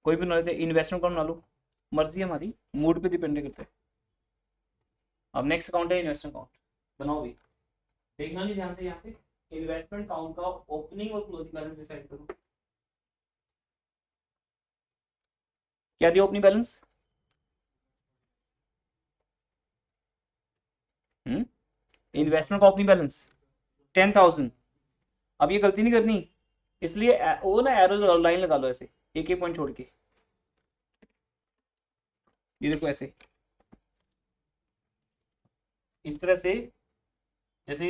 कोई भी बना लेते, इन्वेस्टमेंट अकाउंट बना लो, मर्जी है हमारी, मूड पे डिपेंड करता है। अब नेक्स्ट अकाउंट है इन्वेस्टमेंट अकाउंट, बनाओ भी, देखना नहीं ध्यान से, यहाँ पे इन्वेस्टमेंट अकाउंट का ओपनिंग और क्लोजिंग बैलेंस डिसाइड करो, क्या दिया ओपनिंग बैलेंस, इन्वेस्टमेंट का ओपनिंग बैलेंस 10,000। अब ये गलती नहीं करनी, इसलिए वो ना एरो लाइन लगा लो ऐसे, एक एक पॉइंट छोड़ के, ये देखो ऐसे, इस तरह से, जैसे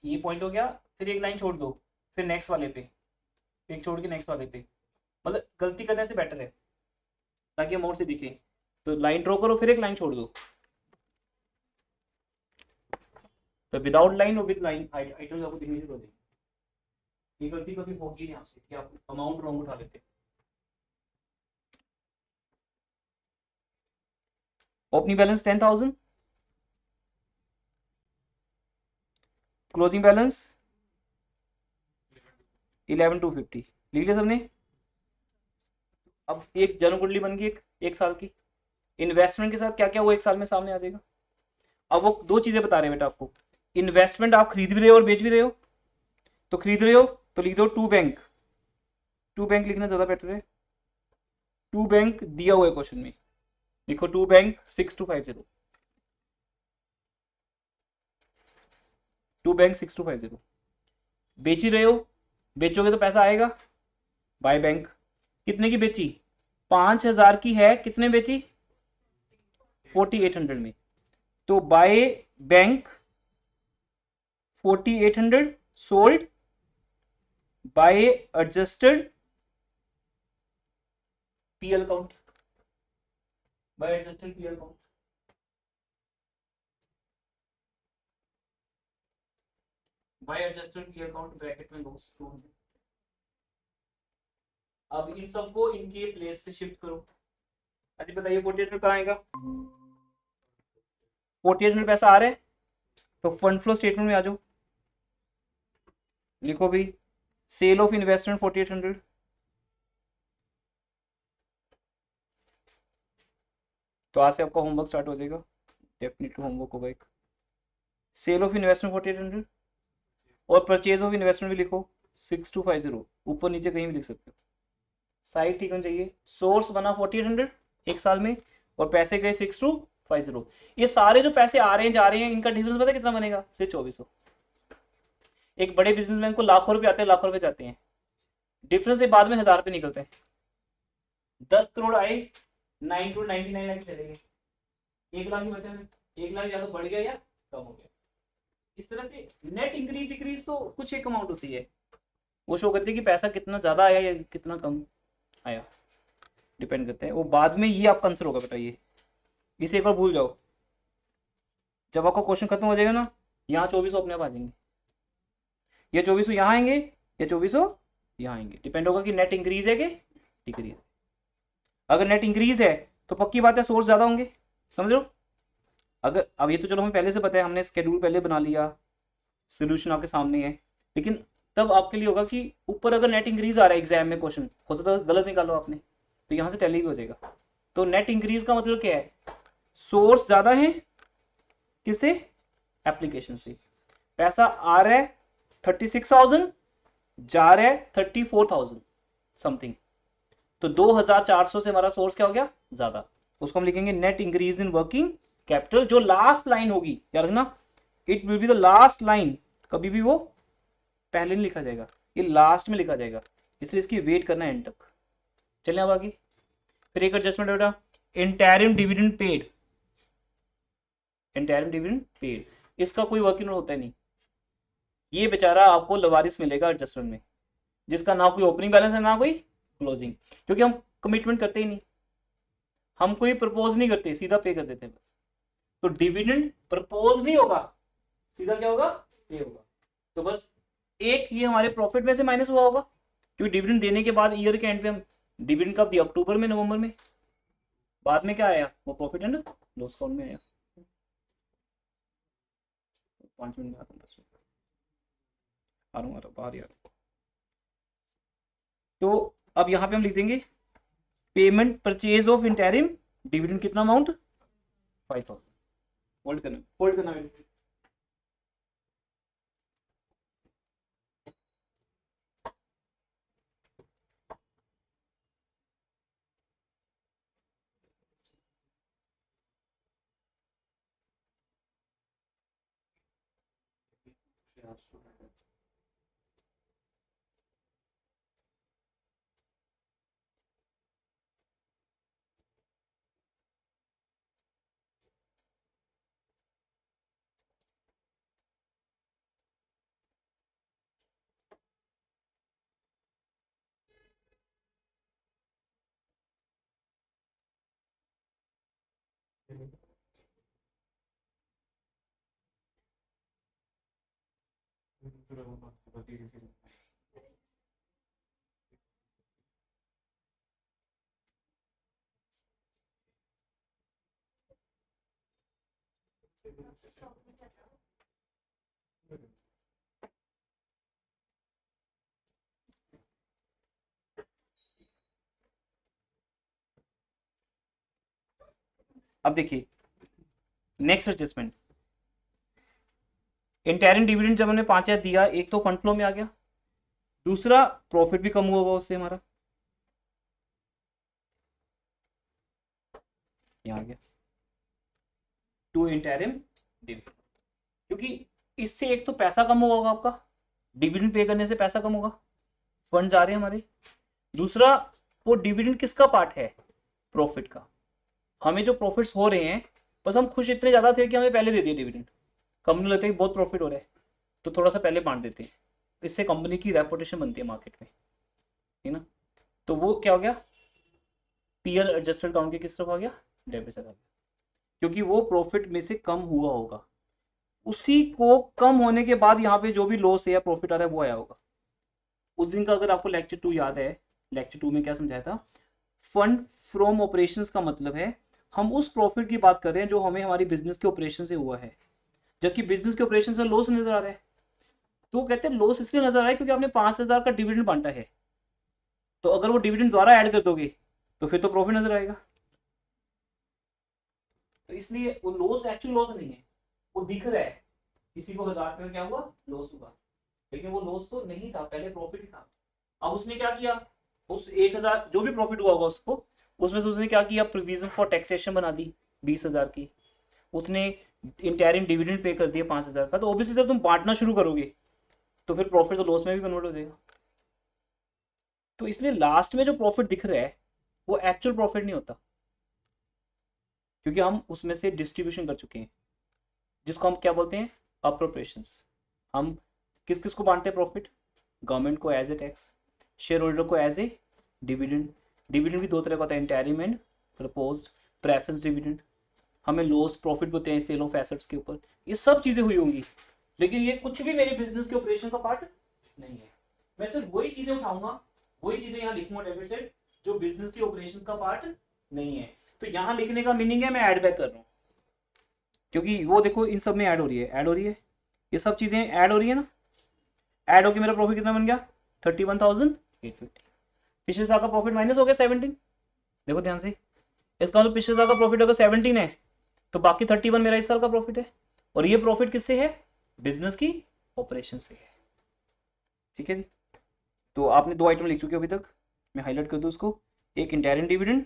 ये पॉइंट हो गया, फिर एक लाइन छोड़ दो, फिर नेक्स्ट वाले पे, एक छोड़ के नेक्स्ट वाले पे, मतलब गलती करने से बेटर है, ताकि अमाउंट से दिखे। तो लाइन ड्रॉ करो, फिर एक लाइन छोड़ दो, तो विदाउट लाइन और विद लाइन आइटम्स आपको दिखनी शुरू हो जाएगी। ये गलती कभी होगी नहीं आपसे कि आप अमाउंट रॉन्ग उठा लेते। ओपनिंग बैलेंस 10,000, क्लोजिंग बैलेंस 11,250, लिख लिया सबने। अब एक जन्म कुंडली बन गई एक साल की, इन्वेस्टमेंट के साथ क्या क्या वो एक साल में सामने आ जाएगा। अब वो दो चीजें बता रहे हैं बेटा आपको, इन्वेस्टमेंट आप खरीद भी रहे हो और बेच भी रहे हो, तो खरीद रहे हो तो लिख दो टू बैंक लिखना ज्यादा बेटर है, टू बैंक दिया हुआ है क्वेश्चन में, लिखो टू बैंक 6250, टू बैंक 6250। बेच ही रहे हो, बेचोगे तो पैसा आएगा। बाय बैंक कितने की बेची? 5000 की है, कितने बेची? 4800 में। तो by bank 4800 sold by adjusted PL account, by adjusted PL account. By adjusted PL account bracket में लो। अब इन सबको इनके प्लेस पे शिफ्ट करो। अभी बताइए 4800 कहाँ आएगा? 4800 पैसा आ रहा है, तो फंड फ्लो स्टेटमेंट में आ जाओ। लिखो भी सेल ऑफ इन्वेस्टमेंट 4800, तो आज से आपका होमवर्क स्टार्ट हो जाएगा, डेफिनेटली होमवर्क होगा एक। सेल ऑफ इन्वेस्टमेंट 4800 और परचेज ऑफ इन्वेस्टमेंट भी लिखो 6250, ऊपर नीचे कहीं भी लिख सकते हो, साइड ठीक होनी चाहिए। सोर्स बना 4800 एक साल में और पैसे गए 6250। ये सारे जो पैसे आ रहे हैं जा रहे हैं, इनका डिफरेंस पता है कितना बनेगा? सिर्फ 2400। एक बड़े बिजनेसमैन को लाखों रुपए आते हैं, लाखों रुपए जाते हैं, डिफरेंस से बाद में 1000 रुपए निकलते हैं। 10 करोड़ आए, 9 to 99 लाख चले गए, 1 लाख ही बचे। 1 लाख या तो बढ़ गया या कम हो गया। इस तरह से नेट इंक्रीज डिक्रीज तो कुछ एक अमाउंट होती है, वो शो करती है कि पैसा कितना ज्यादा आया या कितना कम आया, डिपेंड करते हैं वो। बाद में ये आपका आंसर होगा बेटा, ये इसे एक बार भूल जाओ। जब आपका क्वेश्चन खत्म हो जाएगा ना, यहाँ 2400 अपने आप आ जाएंगे, ये 2400 यहाँ आएंगे, ये 2400 यहाँ आएंगे। डिपेंड होगा कि नेट इंक्रीज है कि डिक्रीज। अगर नेट इंक्रीज है तो पक्की बात है सोर्स ज्यादा होंगे, समझ लो। अगर अब ये तो चलो हमें पहले से पता है, हमने स्केड्यूल पहले बना लिया, सोल्यूशन आपके सामने है, लेकिन तब आपके लिए होगा कि ऊपर अगर नेट इंक्रीज आ रहा है एग्जाम में क्वेश्चन, हो सकता है गलत निकालो आपने, तो यहाँ से टैली भी हो जाएगा। तो नेट इंक्रीज का मतलब क्या है? सोर्स ज्यादा है, किससे? एप्लीकेशन से। पैसा आ रहा है 36,000, जा रहा है 34,000 समथिंग, तो 2,400 से हमारा सोर्स क्या हो गया? ज्यादा। उसको हम लिखेंगे net increase in working capital. जो लास्ट लाइन होगी याद रखना, it will be the last line, कभी भी वो पहले नहीं लिखा जाएगा, ये लास्ट में लिखा जाएगा, इसलिए इसकी वेट करना एंड तक। चलिए अब आगे। फिर एक एडजस्टमेंट बेटा, interim dividend paid. Interim dividend paid, इसका कोई वर्किंग होता है नहीं, ये बेचारा आपको लवारिस मिलेगा एडजस्टमेंट में, जिसका ना कोई ओपनिंग बैलेंस है ना कोई क्लोजिंग, क्योंकि हम कमिटमेंट करते ही नहीं, हम कोई प्रपोज नहीं करते, सीधा पे कर देते हैं बस। तो डिविडेंड प्रपोज नहीं होगा, सीधा क्या होगा? पे होगा। तो बस एक ये हमारे प्रॉफिट में से माइनस हुआ होगा, क्योंकि डिविडेंड देने के बाद ईयर के एंड पे हम डिविडेंड कब दिया? अक्टूबर में, नवंबर में। बाद में क्या आया? वो प्रॉफिट एंड लॉस अकाउंट में आया। 5 मिनट में आता हूँ, 10 मिनट आ रहा हूँ बाहर यार। तो अब यहाँ पे हम लिख देंगे payment purchase of interim dividend, कितना अमाउंट? 5000। होल्ड करना, होल्ड करना। अब देखिए नेक्स्ट एडजस्टमेंट, इंटरिम डिविडेंड जब हमने 5000 दिया, एक तो फंड फ्लो में आ गया, दूसरा प्रॉफिट भी कम हुआ होगा उससे हमारा। यहाँ आ गया टू इंटरिम डिविडेंड, क्योंकि इससे एक तो पैसा कम होगा आपका, डिविडेंड पे करने से पैसा कम होगा, फंड आ रहे हैं हमारे। दूसरा, वो डिविडेंड किसका पार्ट है? प्रॉफिट का। हमें जो प्रॉफिट्स हो रहे हैं, बस हम खुश इतने ज्यादा थे कि हमें पहले दे दिए डिविडेंड। कंपनी लगता है कि बहुत प्रॉफिट हो रहा है तो थोड़ा सा पहले बांट देते हैं, इससे कंपनी की रेपुटेशन बनती है मार्केट में, है ना। तो वो क्या हो गया, पीएल एडजस्टेड अकाउंट के किस तरफ आ गया, डेबिट साइड आ गया, क्योंकि वो प्रॉफिट में से कम हुआ होगा। उसी को कम होने के बाद यहाँ पे जो भी लॉस है या प्रॉफिट आ रहा है वो आया होगा। उस दिन का अगर आपको लेक्चर 2 याद है, लेक्चर 2 में क्या समझाया था, फंड फ्रॉम ऑपरेशंस का मतलब है हम उस प्रॉफिट की बात कर रहे हैं जो हमें हमारी बिजनेस के ऑपरेशन से हुआ है, जबकि बिजनेस के ऑपरेशन से लॉस नजर आ रहा है। तो कहते हैं लॉस इसलिए नजर आ रहा है क्योंकि आपने 5,000 का डिविडेंड बांटा है, तो अगर वो डिविडेंड द्वारा ऐड कर दोगे तो फिर तो प्रॉफिट नजर आएगा। तो इसलिए वो लॉस एक्चुअल लॉस नहीं है, वो दिख रहा है किसी को 1,000 रुपये क्या हुआ, लॉस हुआ, लेकिन वो लॉस तो नहीं था, पहले प्रॉफिट ही था। अब उसने क्या किया, उस 1,000 जो भी प्रॉफिट हुआ होगा उसको, उसमें से उसने क्या किया, प्रोविजन फॉर टैक्सेशन बना दी 20,000 की, उसने इंटरिम डिविडेंड पे कर दिया 5,000 का। तो ऑब्वियसली जब तुम बांटना शुरू करोगे तो फिर प्रॉफिट तो लॉस में भी कन्वर्ट हो जाएगा। तो इसलिए लास्ट में जो प्रॉफिट दिख रहा है वो एक्चुअल प्रॉफिट नहीं होता, क्योंकि हम उसमें से डिस्ट्रीब्यूशन कर चुके हैं, जिसको हम क्या बोलते हैं, अप्रोप्रिएशंस। हम किस किस को बांटते हैं प्रॉफिट, गवर्नमेंट को as a tax, share holder को एज ए डिविडेंड। डिविडेंड भी दो तरह का होता है, interim and proposed preference dividend. हमें लॉस प्रॉफिट होते हैं सेल ऑफ एसेट्स के ऊपर, ये सब चीजें हुई होंगी, लेकिन ये कुछ भी मेरे बिजनेस के ऑपरेशन का पार्ट नहीं है। मैं सिर्फ वही चीजें उठाऊंगा, वही चीजें यहाँ लिखूंगा डेबिट साइड, जो बिजनेस के ऑपरेशन का पार्ट नहीं है। तो यहाँ लिखने का मीनिंग है मैं ऐड बैक कर रहा हूँ, क्योंकि वो देखो इन सब में ऐड हो रही है, ऐड हो रही है, ये सब चीजें ऐड हो रही है ना, ऐड होकर मेरा प्रॉफिट कितना बन गया, 31,850। पिछले साल का प्रॉफिट माइनस हो गया 17, देखो ध्यान से, इसका मतलब पिछले साल का प्रॉफिट अगर 17 है तो बाकी 31 मेरा इस साल का प्रॉफिट है, और ये प्रॉफिट किससे है, बिजनेस की ऑपरेशन से है। ठीक है जी। तो आपने 2 आइटम लिख चुके हो अभी तक, मैं हाईलाइट कर दूं उसको। एक इंटरिम डिविडेंड,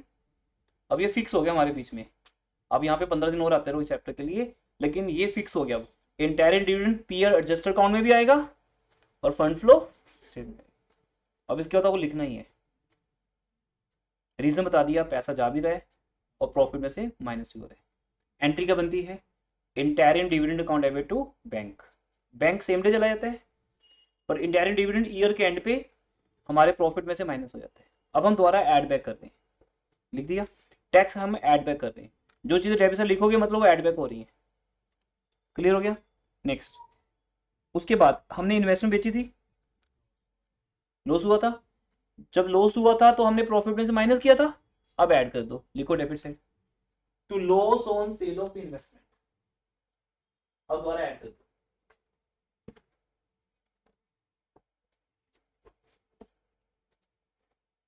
अब ये फिक्स हो गया हमारे बीच में, अब यहाँ पे 15 दिन और आते रहो इस चैप्टर के लिए, लेकिन ये फिक्स हो गया। अब interim dividend PL adjusted account में भी आएगा और फंड फ्लो स्टेटमेंट। अब इसके बाद आपको लिखना ही है, रीजन बता दिया, पैसा जा भी रहा है और प्रॉफिट में से माइनस भी हो रहा है। एंट्री क्या बनती है, interim dividend account debit to bank, bank same day चला जाता है, पर इंटरिम डिविडेंड ईयर के एंड पे हमारे प्रॉफिट में से माइनस हो जाता है। अब हम दोबारा ऐड बैक कर रहे हैं, लिख दिया, टैक्स हम ऐड बैक कर रहे हैं, जो चीजें डेबिट से लिखोगे मतलब वो ऐड बैक हो रही है। क्लियर हो गया। नेक्स्ट, उसके बाद हमने इन्वेस्टमेंट बेची थी, लॉस हुआ था, जब लॉस हुआ था तो हमने प्रॉफिट में से माइनस किया था, अब ऐड कर दो, लिखो debit side to loss on sale of investment, अब दोबारा ऐड कर दो,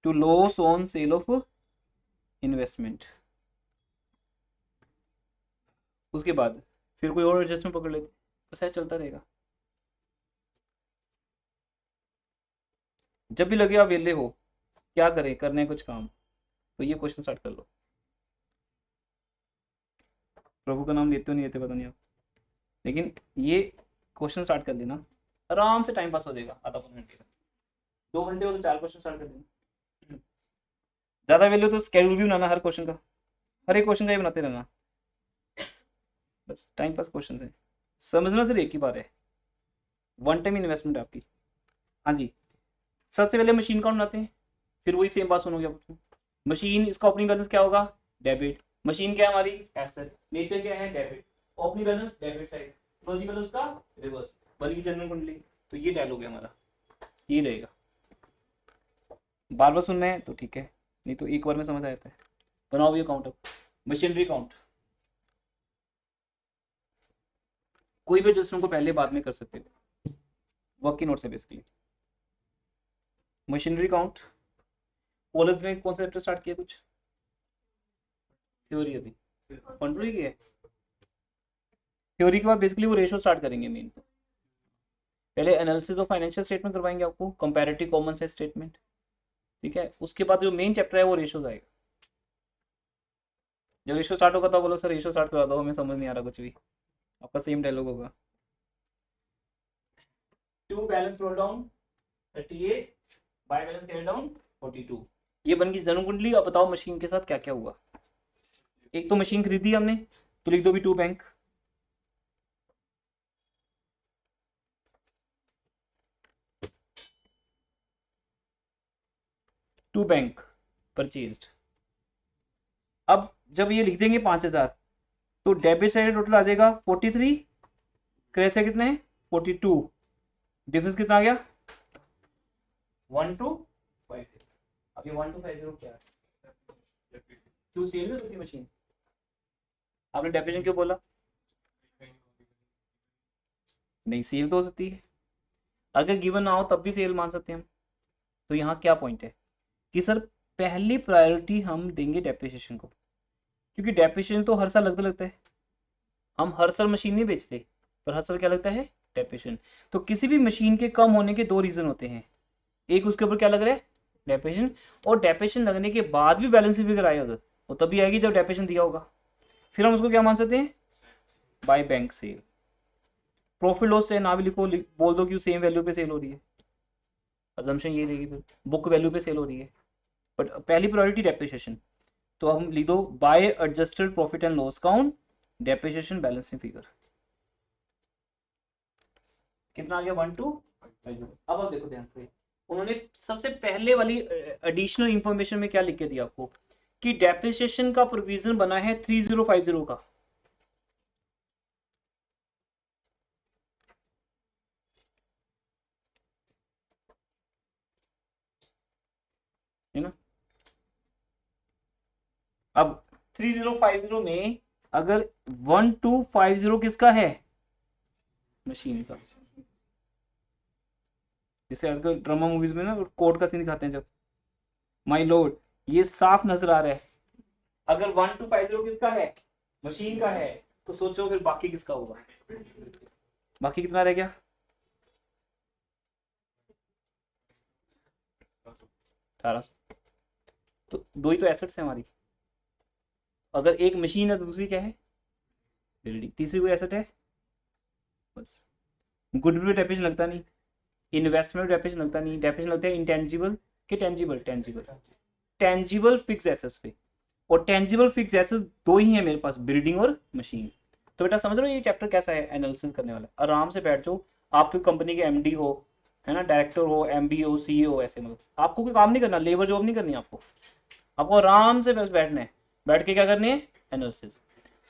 to loss on sale of investment. उसके बाद फिर कोई और एडजस्टमेंट पकड़ लेते, बस ऐसा चलता रहेगा। जब भी लगे आप वेले हो, क्या करें, करने हैं कुछ काम, तो ये क्वेश्चन स्टार्ट कर लो। प्रभु का नाम लेते हो नहीं लेते पता नहीं आप, लेकिन ये क्वेश्चन स्टार्ट कर देना, आराम से टाइम पास हो जाएगा, आधा पौन घंटे का, 2 घंटे हो तो 4 क्वेश्चन स्टार्ट कर देना। ज्यादा वेले हो तो स्केड्यूल भी बनाना हर क्वेश्चन का, हर एक क्वेश्चन का ही बनाते रहना, बस टाइम पास क्वेश्चन है, समझना सिर्फ एक ही बार है, वन टाइम इन्वेस्टमेंट आपकी। हाँ जी, सबसे पहले मशीन अकाउंट बनाते हैं, फिर वही सेम बात सुनोगे आप। मशीन, इसका ओपनिंग बैलेंस क्या होगा, डेबिट, मशीन क्या है हमारी, एसेट, नेचर क्या है, debit, opening balance debit side, logical उसका रिवर्स, बल्कि जनरल कुंडली। तो ये डायलॉग है हमारा, ये रहेगा, बार बार सुनना है तो ठीक है, नहीं तो एक बार में समझ आ जाता है। बनाओ ये काउंट, अब मशीनरी काउंट, कोई भी एडजस्टमेंट को पहले बाद में कर सकते हो, वर्किंग नोट से बेसिकली। मशीनरी काउंट, कॉलेज में कौन सा चैप्टर स्टार्ट किया, कुछ थ्योरी, अभी फंड फ्लो की है, थ्योरी के बाद बेसिकली वो रेशो स्टार्ट करेंगे मेन। पहले एनालिसिस ऑफ फाइनेंशियल स्टेटमेंट करवाएंगे आपको, कंपैरेटिव कॉमन सेंस स्टेटमेंट, ठीक है। उसके बाद जो मेन चैप्टर है वो रेशोज आएगा, जब रेशो स्टार्ट होगा तो बोलो सर रेशो स्टार्ट करा दो, हमें समझ नहीं आ रहा कुछ भी। आपका सेम डायलॉग होगा। 2 balance roll down 38, by balance carry down 42। ये बन गई जन्म कुंडली। अब बताओ मशीन के साथ क्या क्या हुआ। एक तो मशीन खरीदी हमने, तो लिख दो भी 2 बैंक। To bank purchased. अब जब ये लिख देंगे 5000, तो डेबिट साइड टोटल आ जाएगा 43, क्रेडिट साइड कितने हैं 42। डिफरेंस कितना आ गया 1250। अब ये 1250 क्या है, क्यों सेल नहीं होती मशीन? आपने डेप्रिसिएशन क्यों बोला? नहीं, सेल तो हो सकती है, अगर गिवन ना हो तब भी सेल मान सकते हैं हम। तो यहाँ क्या पॉइंट है कि सर पहली प्रायोरिटी हम देंगे डेप्रिसिएशन को, क्योंकि डेप्रिसिएशन तो हर साल लगता है। हम हर साल मशीन नहीं बेचते, पर हर साल क्या लगता है डेप्रिसिएशन। तो किसी भी मशीन के कम होने के 2 रीजन होते हैं, एक उसके ऊपर क्या लग रहा है डेप्रिसिएशन, और डेप्रिसिएशन लगने के बाद भी बैलेंस फिगर आएगा अगर, वो तभी आएगी जब डेप्रिसिएशन दिया होगा। फिर हम उसको क्या मान सकते हैं by bank sale. Profit loss चाहे ना भी लिखो, बोल दो कि सेम वैल्यू पे सेल हो रही है, अजम्पशन ये रहेगी, फिर बुक वैल्यू पे सेल हो रही है, बट पहली प्रायोरिटी डेप्रिसिएशन। तो हम लिख दो by adjusted profit and loss account depreciation balancing figure. कितना आ गया 1250। अब आप देखो ध्यान से, उन्होंने सबसे पहले वाली एडिशनल इंफॉर्मेशन में क्या लिख के दिया आपको कि डेप्रिसिएशन का प्रोविजन बना है 3050 का। है ना? अब 3050 में अगर 1250 किसका है मशीन का, जैसे आजकल ड्रामा मूवीज में ना कोर्ट का सीन दिखाते हैं जब माय लॉर्ड, ये साफ नजर आ रहा है। अगर 1250 किसका है मशीन का है, तो सोचो फिर बाकी किसका होगा। बाकी कितना रह गया 1800। तो दो ही तो एसेट्स है हमारी, अगर एक मशीन है तो दूसरी क्या है बिल्डिंग, तीसरी कोई एसेट है बस। गुडविल पे डेप्रिसिएशन लगता नहीं, इन्वेस्टमेंट डेप्रिसिएशन लगता नहीं, डेप्रिसिएशन लगता है इंटेंजिबल के टेंजिबल, टेंजिबल फिक्स एसेट्स पे। और टेंजिबल फिक्स एसेट्स दो ही है मेरे पास, बिल्डिंग और मशीन। तो बेटा समझ रहे हो ये चैप्टर कैसा है एनालिसिस करने वाला। आराम से बैठ जाओ, आपकी कंपनी के एमडी हो, है ना, डायरेक्टर हो, एमबी हो, सीईओ, ऐसे मतलब आपको कोई काम नहीं करना, लेबर जॉब नहीं करनी आपको आराम से बस बैठना है, बैठ के क्या करनी है एनालिसिस।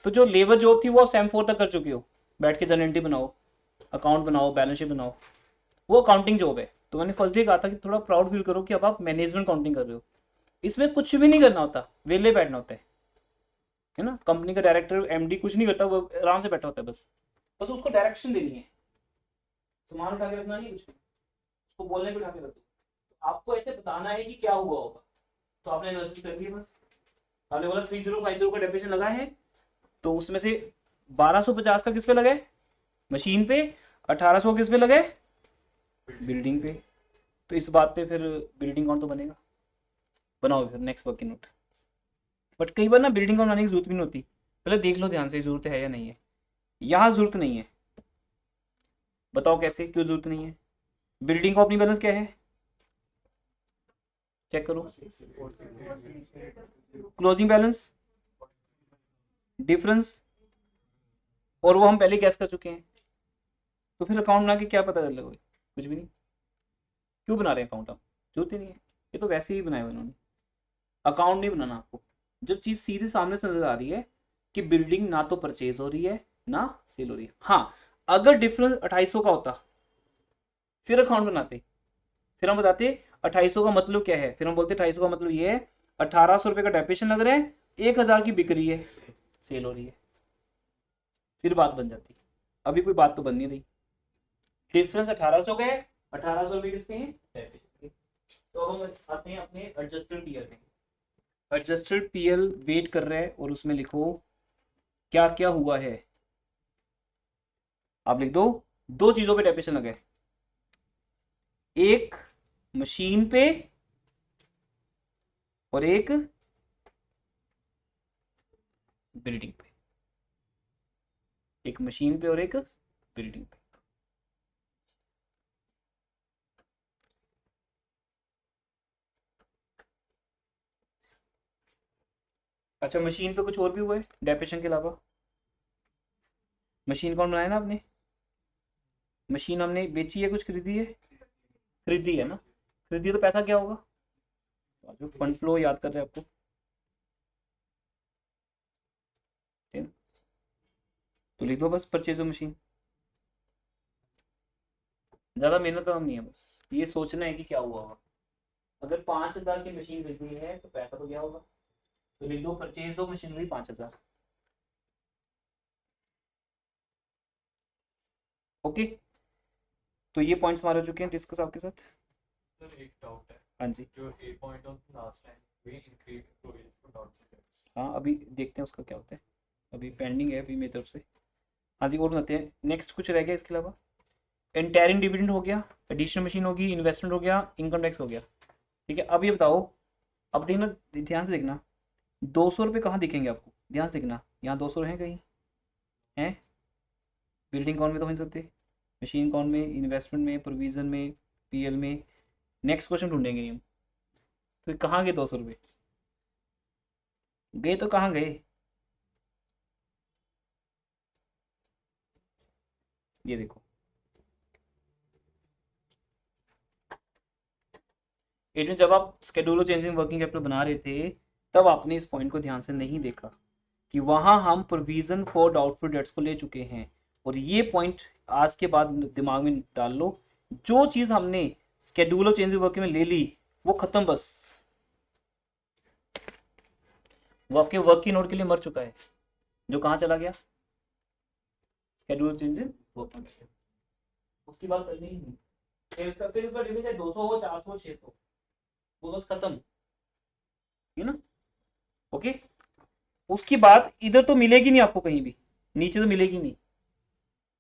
तो जो लेबर जॉब थी वो आप सेम 4 तक कर चुके हो, बैठ के जनरेटिव बनाओ, अकाउंट बनाओ, बैलेंस शीट बनाओ, वो अकाउंटिंग जॉब है। तो मैंने फर्स्ट डे कहा था कि थोड़ा प्राउड फील करो कि अब आप मैनेजमेंट अकाउंटिंग कर रहे हो। इसमें कुछ भी नहीं करना होता, वेले बैठना होता है ना। कंपनी का डायरेक्टर एमडी कुछ नहीं करता, वो आराम से बैठा होता है, बस बस उसको डायरेक्शन देनी है, सामान उठा के रखना नहीं, कुछ उसको बोलने को उठा के रखो, आपको ऐसे बताना है कि क्या हुआ होगा। तो आपने एनालिसिस कर लिया, बस आपने बोला 3050 का डेफिनेशन लगा है, तो उसमें से 1250 का किस पे लगा है मशीन पे, 1800 किस पे लगा है बिल्डिंग पे। तो इस बात पे फिर बिल्डिंग अकाउंट तो बनेगा, बनाओ फिर नेक्स्ट वर्किंग नोट। बट कई बार ना बिल्डिंग अकाउंट बनाने की जरूरत भी नहीं होती, पहले देख लो ध्यान से जरूरत है या नहीं है। यहाँ जरूरत नहीं है, बताओ कैसे क्यों जरूरत नहीं है। बिल्डिंग का ओपनिंग बैलेंस क्या है चेक करो, क्लोजिंग बैलेंस, डिफरेंस, और वो हम पहले गैस कर चुके हैं। तो फिर अकाउंट बना के क्या पता कर लोगे, कुछ भी नहीं। क्यों बना रहे हैं अकाउंट आप, जरूरत ही नहीं है, ये तो वैसे ही बनाए हुए उन्होंने। अकाउंट नहीं बनाना आपको, जब चीज सीधे सामने से नजर आ रही है कि बिल्डिंग ना तो परचेज हो रही है ना सेल हो रही है। हाँ, अगर डिफरेंस 2800 का होता फिर अकाउंट बनाते, फिर हम बताते 2800 का मतलब क्या है, फिर हम बोलते 2800 का मतलब ये है 1800 रुपए का डेप्रिसिएशन लग रहा है, 1000 की बिक रही है, सेल हो रही है, फिर बात बन जाती। अभी कोई बात तो बन नहीं रही, डिफरेंस 1800 का है, 1800 रुपए किसके हैं डेप्रिसिएशन के। तो हम आते हैं अपने एडजस्टेड पीएल में। एडजस्टेड पीएल वेट कर रहा है और उसमें लिखो क्या क्या हुआ है। आप लिख दो, दो चीजों पे डेप्रिसिएशन लगा है, एक मशीन पे और एक बिल्डिंग पे, एक मशीन पे और एक बिल्डिंग पे। अच्छा, मशीन पे कुछ और भी हुआ है डेप्रिसिएशन के अलावा? मशीन कौन बनाया ना आपने? मशीन हमने बेची है, कुछ खरीदी है? खरीदी है ना? खरीदी है तो पैसा क्या होगा? जो फंड फ्लो याद कर रहे हैं आपको, ठीक है? तो लिख दो बस परचेज ऑफ मशीन। ज़्यादा मेहनत काम नहीं है, बस ये सोचना है कि क्या हुआ होगा। अगर 5,000 की मशीन खरीदी है तो पैसा तो क्या होगा, तो लिख दो परचेज ऑफ मशीनरी 5,000। ओके, तो ये पॉइंट्स हमारे हो चुके हैं डिस्कस आपके साथ। सर एक डाउट है, हाँ जी, जो a point of last time we increase provision for doubtful debts. हाँ अभी देखते हैं उसका क्या होता है, अभी पेंडिंग है अभी मेरी तरफ से। हाँ जी, और बनाते हैं। नेक्स्ट कुछ रह गया इसके अलावा? इंटरिम डिविडेंड हो गया, एडिशनल मशीन होगी, इन्वेस्टमेंट हो गया, इनकम टैक्स हो गया। ठीक है, अब ये बताओ, अब देखना, ध्यान से देखना, 200 रुपये कहाँ दिखेंगे आपको? ध्यान से देखना, यहाँ 200 हैं कहीं? हैं? बिल्डिंग कौन में तो हो नहीं सकते, मशीन कौन में, इन्वेस्टमेंट में, प्रोविजन में, पीएल में। नेक्स्ट क्वेश्चन ढूंढेंगे हम, तो कहाँ गए 200 रुपये? गए तो कहाँ गए? ये देखो, एटमी जब आप schedule of changing working capital बना रहे थे, तब आपने इस पॉइंट को ध्यान से नहीं देखा कि वहां हम प्रोविजन फॉर डाउटफुल डेट्स को ले चुके हैं। और ये पॉइंट आज के बाद दिमाग में डाल लो, जो चीज हमने स्केड्यूल ऑफ चेंजिंग वर्किंग में ले ली वो खत्म, बस वो आपके वर्क की नोट के लिए मर चुका है, जो कहाँ चला गया, स्केड्यूल ऑफ चेंजिंग वर्किंग। उसकी बात करनी ही नहीं। फिर उसका डिवीजन चाहे 200 हो, 400 हो, 600, वो बस खत्म, है ना? ओके, उसकी बात इधर तो मिलेगी नहीं आपको कहीं भी, नीचे तो मिलेगी नहीं,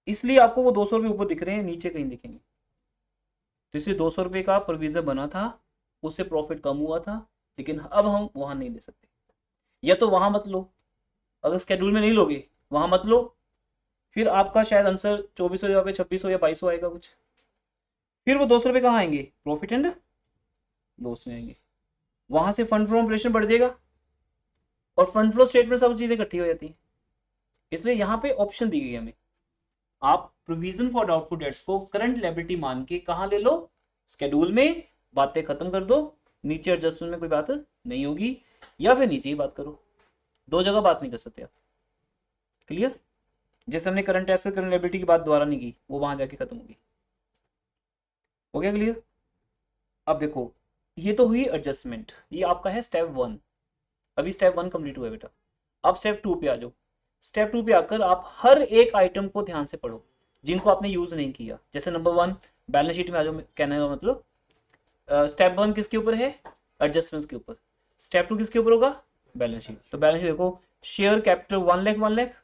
इसलिए आपको वो 200 रुपये ऊपर दिख रहे हैं, नीचे कहीं दिखेंगे। तो इसलिए 200 रुपये का प्रोविजन बना था, उससे प्रॉफिट कम हुआ था, लेकिन अब हम वहां नहीं ले सकते। या तो वहां मत लो, अगर स्केड्यूल में नहीं लोगे वहां मत लो, फिर आपका शायद आंसर 2400 या 2600 या 2200 आएगा कुछ। फिर वो 200 रुपये कहाँ आएंगे? प्रॉफिट एंड लॉस में आएंगे। वहां से फंड फ्लो ऑपरेशन बढ़ जाएगा, और फंड फ्लो स्टेटमेंट सब चीजें इकट्ठी हो जाती है। इसलिए यहाँ पे ऑप्शन दी गई हमें, आप प्रोविजन फॉर डाउटफुल डेट्स को करंट लायबिलिटी मान के कहाँ ले लो? स्केड्यूल में, बातें खत्म कर दो, नीचे एडजस्टमेंट में कोई बात नहीं होगी, या फिर नीचे ही बात करो, दो जगह बात नहीं कर सकते आप। क्लियर? जैसे हमने करंट एसेट करंट लायबिलिटी की बात दोबारा नहीं की, वो वहां जाके खत्म होगी। हो गया क्लियर? अब देखो, ये तो हुई एडजस्टमेंट, ये आपका है स्टेप 1। अभी स्टेप 1 कंप्लीट हुआ है बेटा, अब स्टेप 2 पे आ जाओ। स्टेप 2 पे आकर आप हर एक आइटम को ध्यान से पढ़ो जिनको आपने यूज नहीं किया। जैसे नंबर 1 बैलेंस शीट में आ जाओ, कहने का मतलब स्टेप 1 किसके ऊपर है? एडजस्टमेंट्स के ऊपर। स्टेप 2 किसके ऊपर होगा? Balance sheet. तो बैलेंस शीट देखो, शेयर कैपिटल 1 लाख 1 लाख,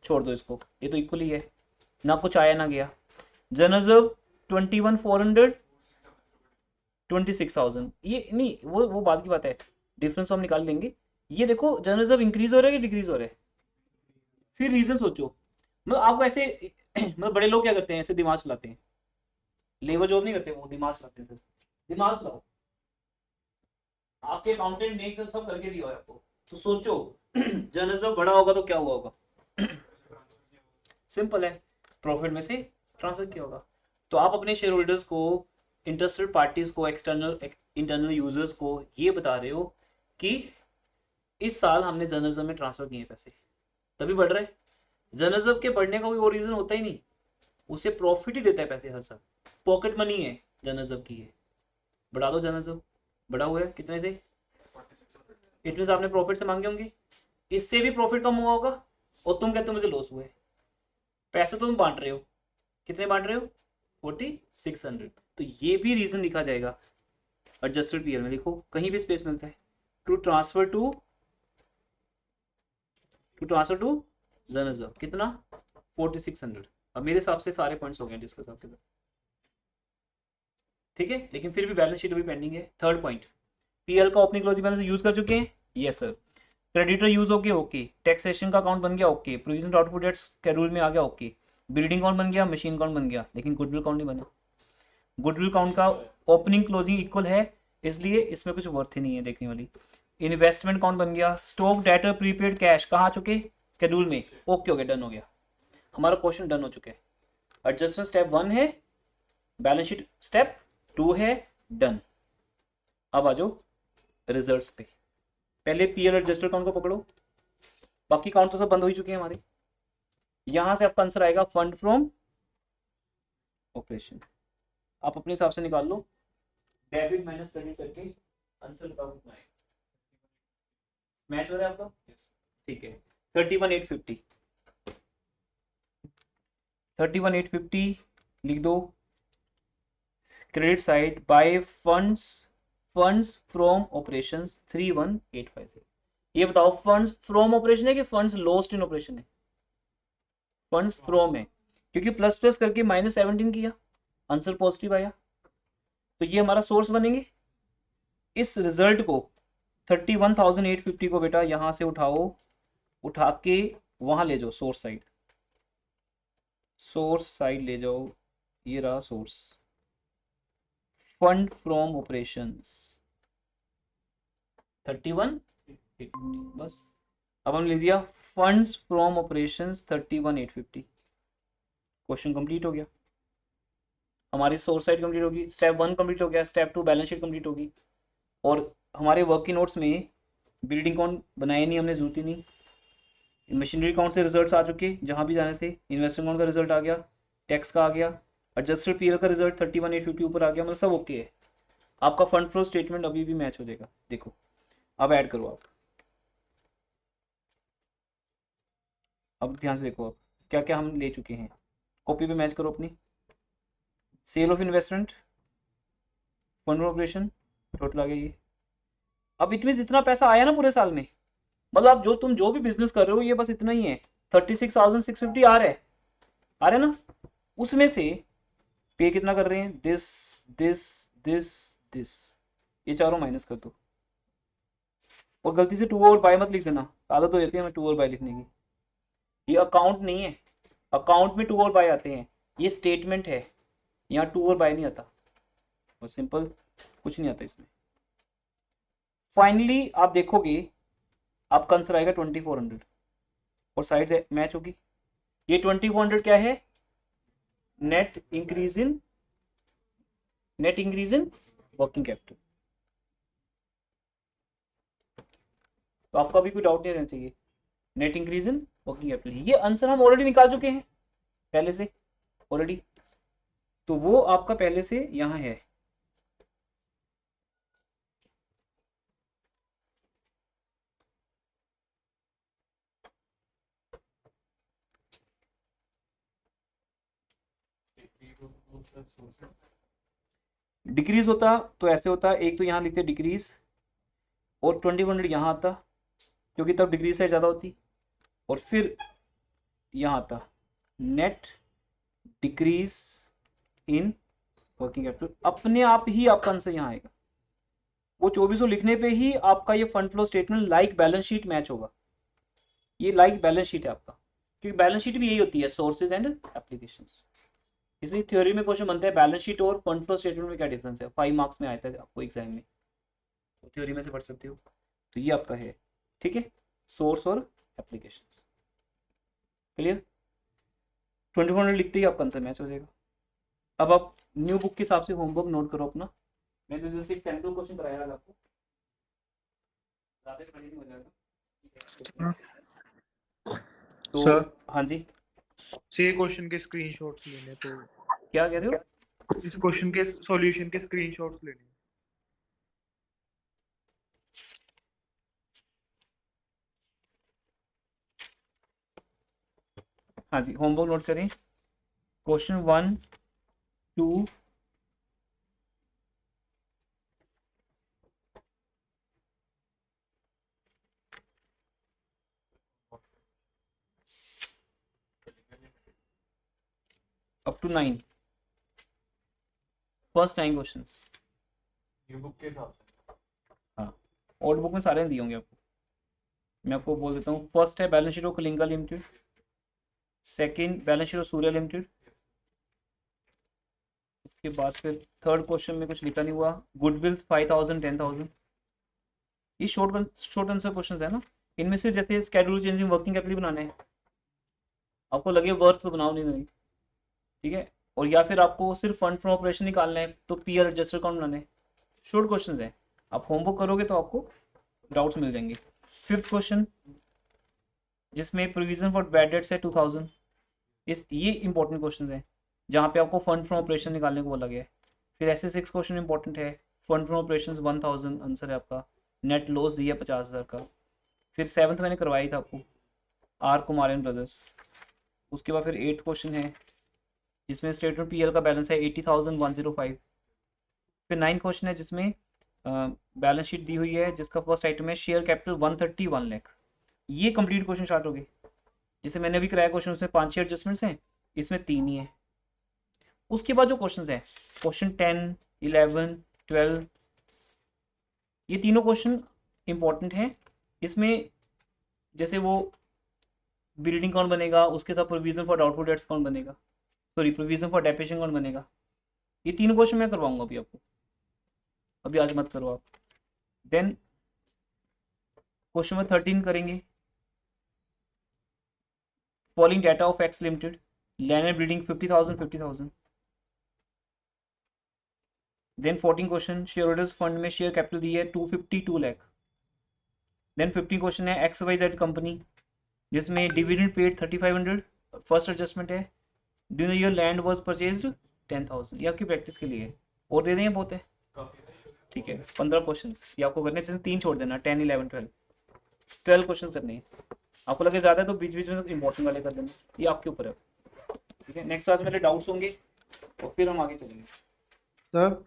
छोड़ दो इसको, ये तो इक्वली है, ना कुछ आया ना गया। जनरल रिजर्व 21,400, 26,000, ये नहीं, वो बात की बात है, डिफरेंस हम निकाल लेंगे। ये देखो जनरल रिजर्व इंक्रीज हो रहा है कि डिक्रीज हो रहा है? फिर रीजन सोचो, मतलब आपको ऐसे मतलब बड़े लोग क्या करते हैं, ऐसे दिमाग चलाते हैं, लेबर जॉब नहीं करते, वो दिमाग चलाते हैं। दिमाग चलाओ, आपके अकाउंटेंट ने सब करके दिया है आपको, तो सोचो जनरल रिजर्व बड़ा होगा तो क्या हुआ होगा? सिंपल है, प्रॉफिट में से ट्रांसफर किया होगा। तो आप अपने शेयर होल्डर्स को, इंटरेस्टेड पार्टीज को, एक्सटर्नल इंटरनल यूजर्स को ये बता रहे हो कि इस साल हमने जनरल रिजर्व में ट्रांसफर किए पैसे, तभी बढ़ रहे। जनरल रिजर्व के बढ़ने का कोई और रीजन होता ही नहीं, उसे प्रॉफिट ही देता है पैसे हर साल, पॉकेट मनी है जनरल रिजर्व की है। बढ़ा दो जनरल रिजर्व, बढ़ा हुआ है कितने से? इतने से आपने प्रॉफिट से मांगे होंगे, इससे भी प्रॉफिट कम हुआ होगा, और तुम कहते हो मुझे लॉस हुआ है। पैसे तो तुम बांट रहे हो, कितने बांट रहे हो? 4600। तो ये भी रीजन लिखा जाएगा एडजस्टेड पीएल में, लिखो कहीं भी स्पेस मिलता है, to transfer to general reserve कितना? 4600। अब मेरे हिसाब से सारे पॉइंट्स हो गए डिस्कस आपके साथ, ठीक है? लेकिन फिर भी बैलेंस शीट अभी पेंडिंग है। थर्ड पॉइंट, पीएल का ओपनिंग क्लोजिंग बैलेंस यूज कर चुके हैं? Yes sir. क्रेडिटर यूज हो गया, ओके। टैक्सेशन का अकाउंट बन गया, okay. Provision output debt schedule में आ गया, ओके। बिल्डिंग अकाउंट बन गया, मशीन अकाउंट बन गया, लेकिन गुडविल अकाउंट नहीं बना। गुडविल अकाउंट का ओपनिंग क्लोजिंग इक्वल है, इसलिए इसमें कुछ वर्थ ही नहीं है देखने वाली। इन्वेस्टमेंट अकाउंट बन गया, स्टॉक डेटर प्रीपेड कैश कहाँ आ चुके, शेड्यूल में, ओके हो गया, डन हो गया, हमारा क्वेश्चन डन हो चुका है। एडजस्टमेंट स्टेप 1 है, बैलेंस शीट स्टेप 2 है, डन। अब आ जाओ रिजल्ट्स पे। पहले पीएल एडजस्टर अकाउंट को पकड़ो, बाकी अकाउंट तो सब बंद हो ही चुके हैं हमारे। यहां से आपका आंसर आएगा फंड फ्रॉम ऑपरेशन, आप अपने हिसाब से निकाल लो, डेबिट माइनस क्रेडिट करके आंसर बताओ कितना है। मैच हो रहा है आपका, ठीक है। 31,850, 31,850 लिख दो। Credit side bye funds from operations 31,850। ये बताओ फंड्स फ्रॉम ऑपरेशन है कि फंड्स लॉस्ट इन ऑपरेशन है? फंड्स फ्रॉम है, क्योंकि प्लस प्लस करके -17 किया, आंसर पॉजिटिव आया, तो ये हमारा सोर्स बनेंगे। इस रिजल्ट को 31,850 को बेटा यहां से उठाओ, उठा के वहां ले जाओ सोर्स साइड, सोर्स साइड ले जाओ, ये रहा सोर्स, फंड फ्रॉम ऑपरेशंस 31,850, बस। अब हमने लिख दिया funds from operations 31,850, question complete हो गया, हमारी सोर्स साइड कंप्लीट होगी, स्टेप 1 कंप्लीट हो गया, स्टेप 2 बैलेंस शीट कंप्लीट होगी। और हमारे वर्किंग नोट्स में बिल्डिंग अकाउंट बनाए नहीं हमने, जरूरत ही नहीं। मशीनरी अकाउंट से रिजल्ट्स आ चुके जहां भी जाने थे, इन्वेस्टमेंट अकाउंट का रिजल्ट आ गया, टैक्स का आ गया, एडजस्टेड पीएल का रिजल्ट 31,850 ऊपर आ गया, मतलब सब ओके है। आपका फंड फ्लो स्टेटमेंट अभी भी मैच हो जाएगा, देखो अब ऐड करो आप, अब ध्यान से देखो, अब क्या क्या हम ले चुके हैं, कॉपी पे मैच करो अपनी। Sale of investment, fund operation, total आ गया ये। अब इट मीन इतना पैसा आया ना पूरे साल में, मतलब जो तुम जो भी बिजनेस कर रहे हो ये बस इतना ही है, 36,650 आ रहा है, आ रहा है ना। उसमें से पे कितना कर रहे हैं, दिस दिस दिस दिस, ये चारों माइनस कर दो। और गलती से टू और बाय मत लिख देना, आदत हो जाती है हमें टू और बाय लिखने की, ये अकाउंट नहीं है, अकाउंट में टू और बाय आते हैं, ये स्टेटमेंट है, यहाँ टू और बाय नहीं आता, बस सिंपल, कुछ नहीं आता इसमें। फाइनली आप देखोगे आपका आंसर आएगा 2400 और साइड से मैच होगी। ये 2400 क्या है, net increase in working capital. तो आपका भी कोई डाउट नहीं रहना चाहिए, net increase in working capital, ये आंसर हम ऑलरेडी निकाल चुके हैं पहले से ऑलरेडी, तो वो आपका पहले से यहां है। डिक्रीज होता तो ऐसे होता, एक तो यहां लिखते डिक्रीज और 2400 यहां आता, क्योंकि तब डिक्रीज साइड ज्यादा होती, और फिर यहां आता net decrease in working capital, अपने आप ही आपका आंसर यहाँ आएगा। वो 2400 लिखने पे ही आपका ये fund flow statement like balance sheet match होगा, ये लाइक बैलेंस शीट है आपका, क्योंकि बैलेंस शीट भी यही होती है, सोर्सेज एंड एप्लीकेशंस। इसलिए थ्योरी में क्वेश्चन बनता है बैलेंस शीट और फंड फ्लो स्टेटमेंट में क्या डिफरेंस है, 5 मार्क्स में आया था आपको एग्जाम में, तो थ्योरी में से पढ़ सकते हो। तो ये आपका है, ठीक है, सोर्स और एप्लीकेशंस, क्लियर। 2400 लिखते ही आपका आंसर मैच हो जाएगा। अब आप न्यू बुक के हिसाब से होमवर्क नोट करो अपना, मैं तो जैसे एक सैंपल क्वेश्चन कराया था आपको, ज्यादा नहीं हो जाएगा तो। सर हाँ जी, ये क्वेश्चन के स्क्रीनशॉट्स लेने तो क्या कह रहे हो? इस क्वेश्चन के सॉल्यूशन के स्क्रीनशॉट्स लेने। हाँ जी, होमवर्क नोट करें, question 1 2 up to 9, first 9 questions. New book के हिसाब से हाँ, ओल्ड बुक में सारे दिए होंगे आपको। मैं आपको बोल देता हूँ। फर्स्ट है balance sheet of Kalinga limited, second balance sheet of Surya limited, उसके बाद फिर थर्ड क्वेश्चन में कुछ लिखा नहीं हुआ, गुडविल्स 5000 10,000। ये शॉर्ट आंसर क्वेश्चन है ना। इनमें से जैसे स्केड्यूल चेंजिंग वर्किंग कैपिटल बनाने हैं, आपको लगे वर्थ तो बनाओ, नहीं ठीक है। और या फिर आपको सिर्फ फंड फ्रॉम ऑपरेशन निकालना है तो पीआर एडजस्टर अकाउंट बनाने हैं। शॉर्ट क्वेश्चन है, आप होमवर्क करोगे तो आपको डाउट्स मिल जाएंगे। फिफ्थ क्वेश्चन जिसमें प्रोविजन फॉर बैड डेट्स है 2000, इस ये इंपॉर्टेंट क्वेश्चन है जहाँ पे आपको फंड फ्रॉम ऑपरेशन निकालने को बोला गया है। फिर ऐसे 6 क्वेश्चन इंपॉर्टेंट है, फंड फ्रॉम ऑपरेशन 1000 आंसर है आपका, नेट लॉस दिया 50,000 का। फिर सेवन्थ मैंने करवाई था आपको, आर कुमार एंड ब्रदर्स। उसके बाद फिर एट्थ क्वेश्चन है जिसमें स्टेटमेंट पीएल का बैलेंस है 80,105। फिर नाइन्थ क्वेश्चन है जिसमें बैलेंस शीट दी हुई है जिसका फर्स्ट आइटम है शेयर कैपिटल 131 लाख। ये कंप्लीट क्वेश्चन स्टार्ट हो गए। जिसे मैंने अभी कराया क्वेश्चन उसमें 5-6 एडजस्टमेंट्स हैं, इसमें 3 ही है। उसके बाद जो क्वेश्चन है क्वेश्चन 10 11 12, ये तीनों क्वेश्चन इंपॉर्टेंट हैं। इसमें जैसे वो बिल्डिंग कौन बनेगा, उसके साथ प्रोविजन फॉर डाउटफुल डेट्स कौन बनेगा, सॉरी प्रोविजन फॉर डेप्रिसिएशन कौन बनेगा, ये तीनों क्वेश्चन मैं करवाऊंगा अभी आपको, अभी आज मत करो आप। देन क्वेश्चन नंबर 13 करेंगे, following data of X limited, land and building 50,000 50,000। Then 14 question share holders fund में शेयर कैपिटल दी है 252 लाख। देन 15 क्वेश्चन है एक्स वाई जेड कंपनी जिसमें डिविडेंड पेड 3500, फर्स्ट एडजस्टमेंट है, during year land was purchased 10,000। ये आपकी practice के लिए है, और दे देंगे बहुत है, ठीक है। 15 क्वेश्चन ये आपको करने, जैसे 3 छोड़ देना, 10 11 12 क्वेश्चन करने हैं। आपको लगे ज्यादा है तो बीच बीच में इंपॉर्टेंट वाले कर देना, ये आपके ऊपर है, ठीक है। नेक्स्ट क्लास मेरे डाउट्स होंगे और फिर हम आगे चलेंगे। सर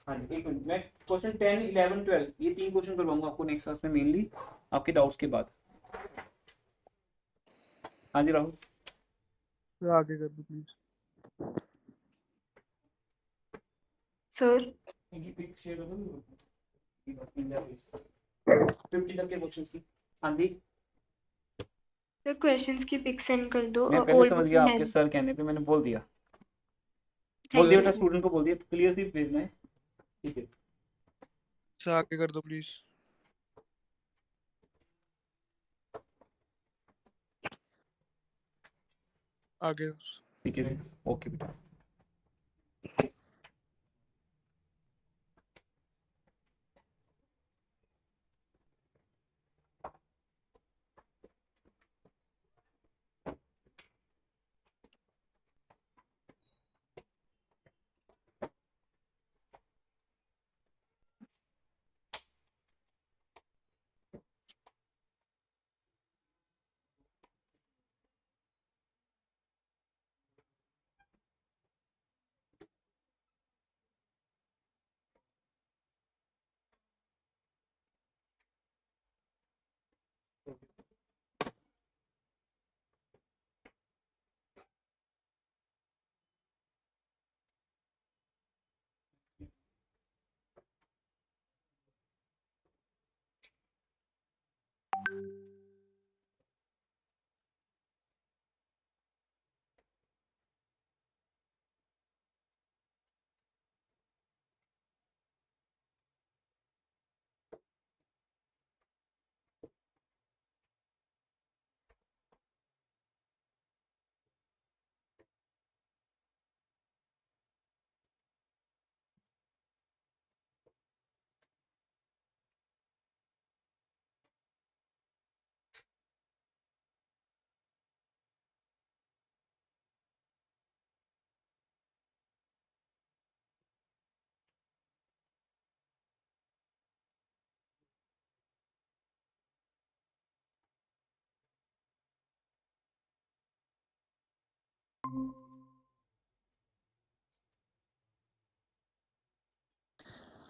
हाँ जी, एक मिनट, मैं क्वेश्चन 10 11 12 ये 3 क्वेश्चन करवाऊंगा आपको नेक्स्ट क्लास में, मेनली आपके डाउट्स के बाद। हाँ जी राहुल। सर आगे कर दो प्लीज। सर इनकी पिक शेयर कर दो, 50 तक के क्वेश्चंस की। हाँ जी, सर क्वेश्चंस की पिक सेंड कर दो, मैं पहले ओल्ड समझ बुक गया में आपके है। सर कहने पे, मैंने बोल दिया, बोल थैंक दिया यू बेटा, सर। स्टूडेंट को बोल दिया, क्लियर सी भेजना है, ठीक है। सर आगे कर दो प्लीज। आगे। ठीक है, ओके बेटा।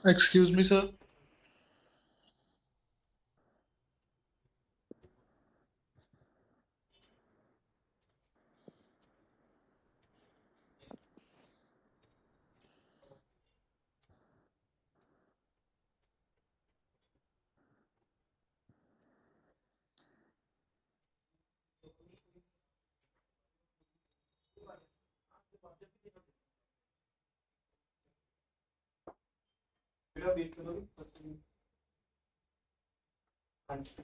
Excuse me sir. फिर आप वेट करोगे। हाँ जी।